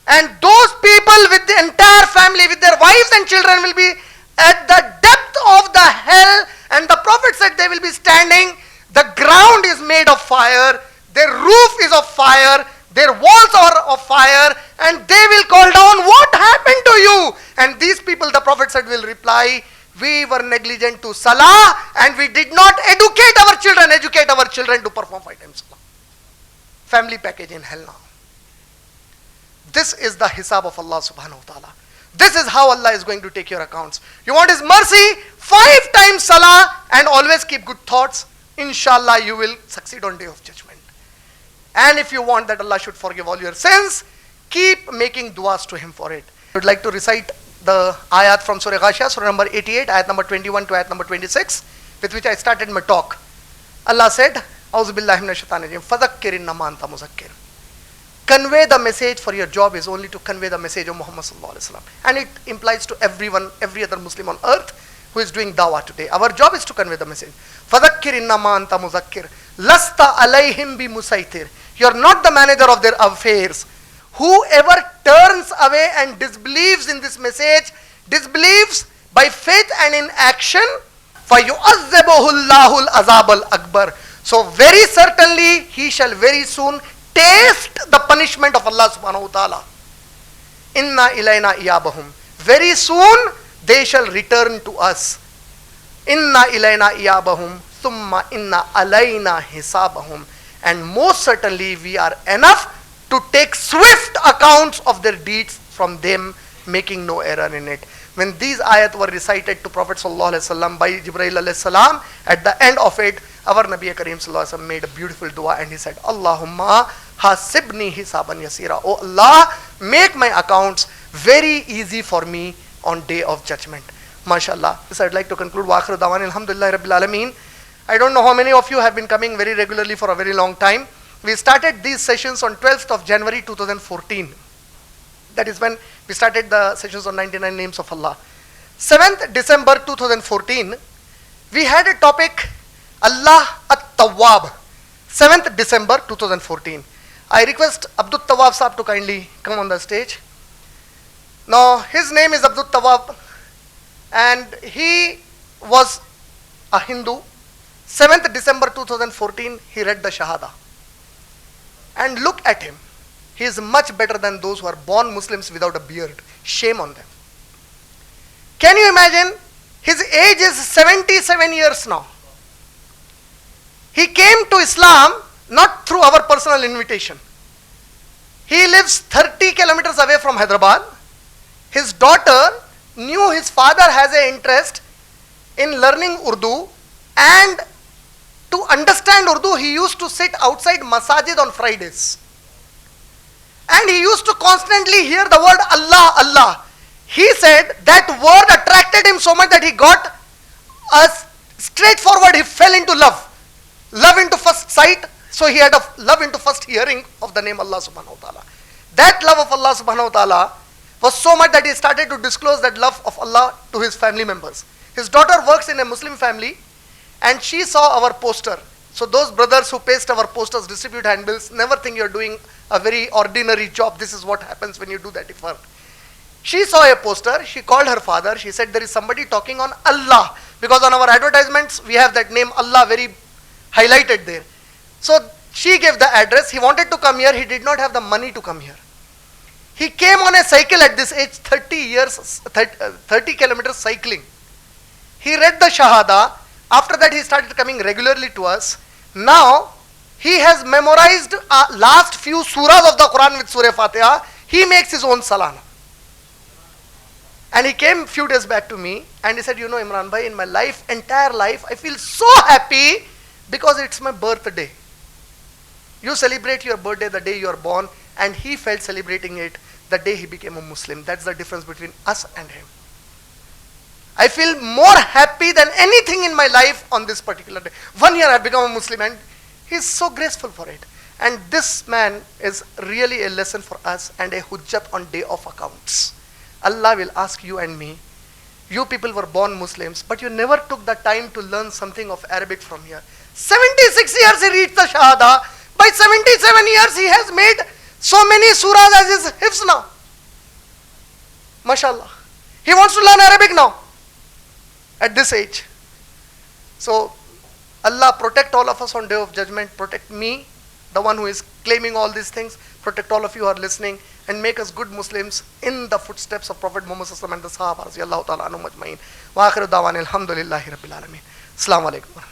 And those people with the entire family, with their wives and children will be at the depth of the hell. And the Prophet said they will be standing, the ground is made of fire, their roof is of fire, their walls are of fire, and they will call down, what happened to you? And these people, the Prophet said, will reply, we were negligent to salah and we did not educate our children to perform 5 times salah. Family package in hell now. This is the hisab of Allah subhanahu wa ta'ala. This is how Allah is going to take your accounts. You want His mercy? 5 times salah and always keep good thoughts. Inshallah, you will succeed on day of judgment. And if you want that Allah should forgive all your sins, keep making du'as to Him for it. I would like to recite the ayat from Surah Ghashiyah, Surah number 88, ayat number 21 to ayat number 26, with which I started my talk. Allah said, Auzu billahi minash shaitanir rajim, fadhakkir innama anta muzakkir. Convey the message, for your job is only to convey the message of Muhammad sallallahu alaihi wasallam. And it implies to everyone, every other Muslim on earth who is doing dawah today. Our job is to convey the message. Fadhakkir innama anta muzakkir. Lasta alayhim bi musaitir. You are not the manager of their affairs. Whoever turns away and disbelieves in this message, disbelieves by faith and in action, فَيُعَذَّبُهُ اللَّهُ الْعَذَابَ الْأَكْبَرِ. So very certainly he shall very soon taste the punishment of Allah subhanahu wa ta'ala. Inna ilayna iyabahum. Very soon they shall return to us. Inna ilayna iyabahum thumma inna alayna hisabahum. And most certainly we are enough to take swift accounts of their deeds from them, making no error in it. When these ayat were recited to Prophet sallallahu alaihi wasallam by Jibreel alayhi salam, at the end of it, our Nabi Kareem sallallahu alaihi wasallam made a beautiful dua and he said, Allahumma hasibni hisaban yasira. Oh Allah, make my accounts very easy for me on day of judgment. MashaAllah. This I'd like to conclude. Wa akhiru dawan alhamdulillah rabbil alameen. I don't know how many of you have been coming very regularly for a very long time. We started these sessions on 12th of January 2014. That is when we started the sessions on 99 names of Allah. 7th December 2014, we had a topic, Allah at-Tawwab. 7th December 2014. I request Abdul Tawwab Saab to kindly come on the stage. Now, his name is Abdul Tawwab and he was a Hindu. 7th December 2014, he read the Shahada. And look at him. He is much better than those who are born Muslims without a beard. Shame on them. Can you imagine? His age is 77 years now. He came to Islam not through our personal invitation. He lives 30 kilometers away from Hyderabad. His daughter knew his father has an interest in learning Urdu, and to understand Urdu, he used to sit outside masajid on Fridays. And he used to constantly hear the word Allah, Allah. He said that word attracted him so much that he got a straightforward, he fell into love. Love into first sight. So he had a love into first hearing of the name Allah subhanahu wa ta'ala. That love of Allah subhanahu wa ta'ala was so much that he started to disclose that love of Allah to his family members. His daughter works in a Muslim family and she saw our poster. So those brothers who paste our posters, distribute handbills, never think you're doing a very ordinary job. This is what happens when you do that effort. She saw a poster, she called her father, she said there is somebody talking on Allah. Because on our advertisements, we have that name Allah very highlighted there. So she gave the address, he wanted to come here, he did not have the money to come here. He came on a cycle at this age, 30 kilometers cycling. He read the Shahada. After that he started coming regularly to us. Now he has memorized last few surahs of the Quran with Surah Fatiha. He makes his own salah. And he came a few days back to me and he said, you know Imran bhai, in my life, entire life, I feel so happy because it's my birthday. You celebrate your birthday the day you are born, and he felt celebrating it the day he became a Muslim. That's the difference between us and him. I feel more happy than anything in my life on this particular day. 1 year I've become a Muslim and he's so graceful for it. And this man is really a lesson for us and a hujjat on day of accounts. Allah will ask you and me, you people were born Muslims, but you never took the time to learn something of Arabic from here. 76 years he reached the Shahada. By 77 years he has made so many surahs as his hifz now. MashaAllah. He wants to learn Arabic now. At this age. So Allah protect all of us on day of judgment. Protect me, the one who is claiming all these things. Protect all of you who are listening, and make us good Muslims in the footsteps of Prophet Muhammad and the Sahaba. Wa akhiru dawan alhamdulillahi rabbil alameen. Assalamu alaikum.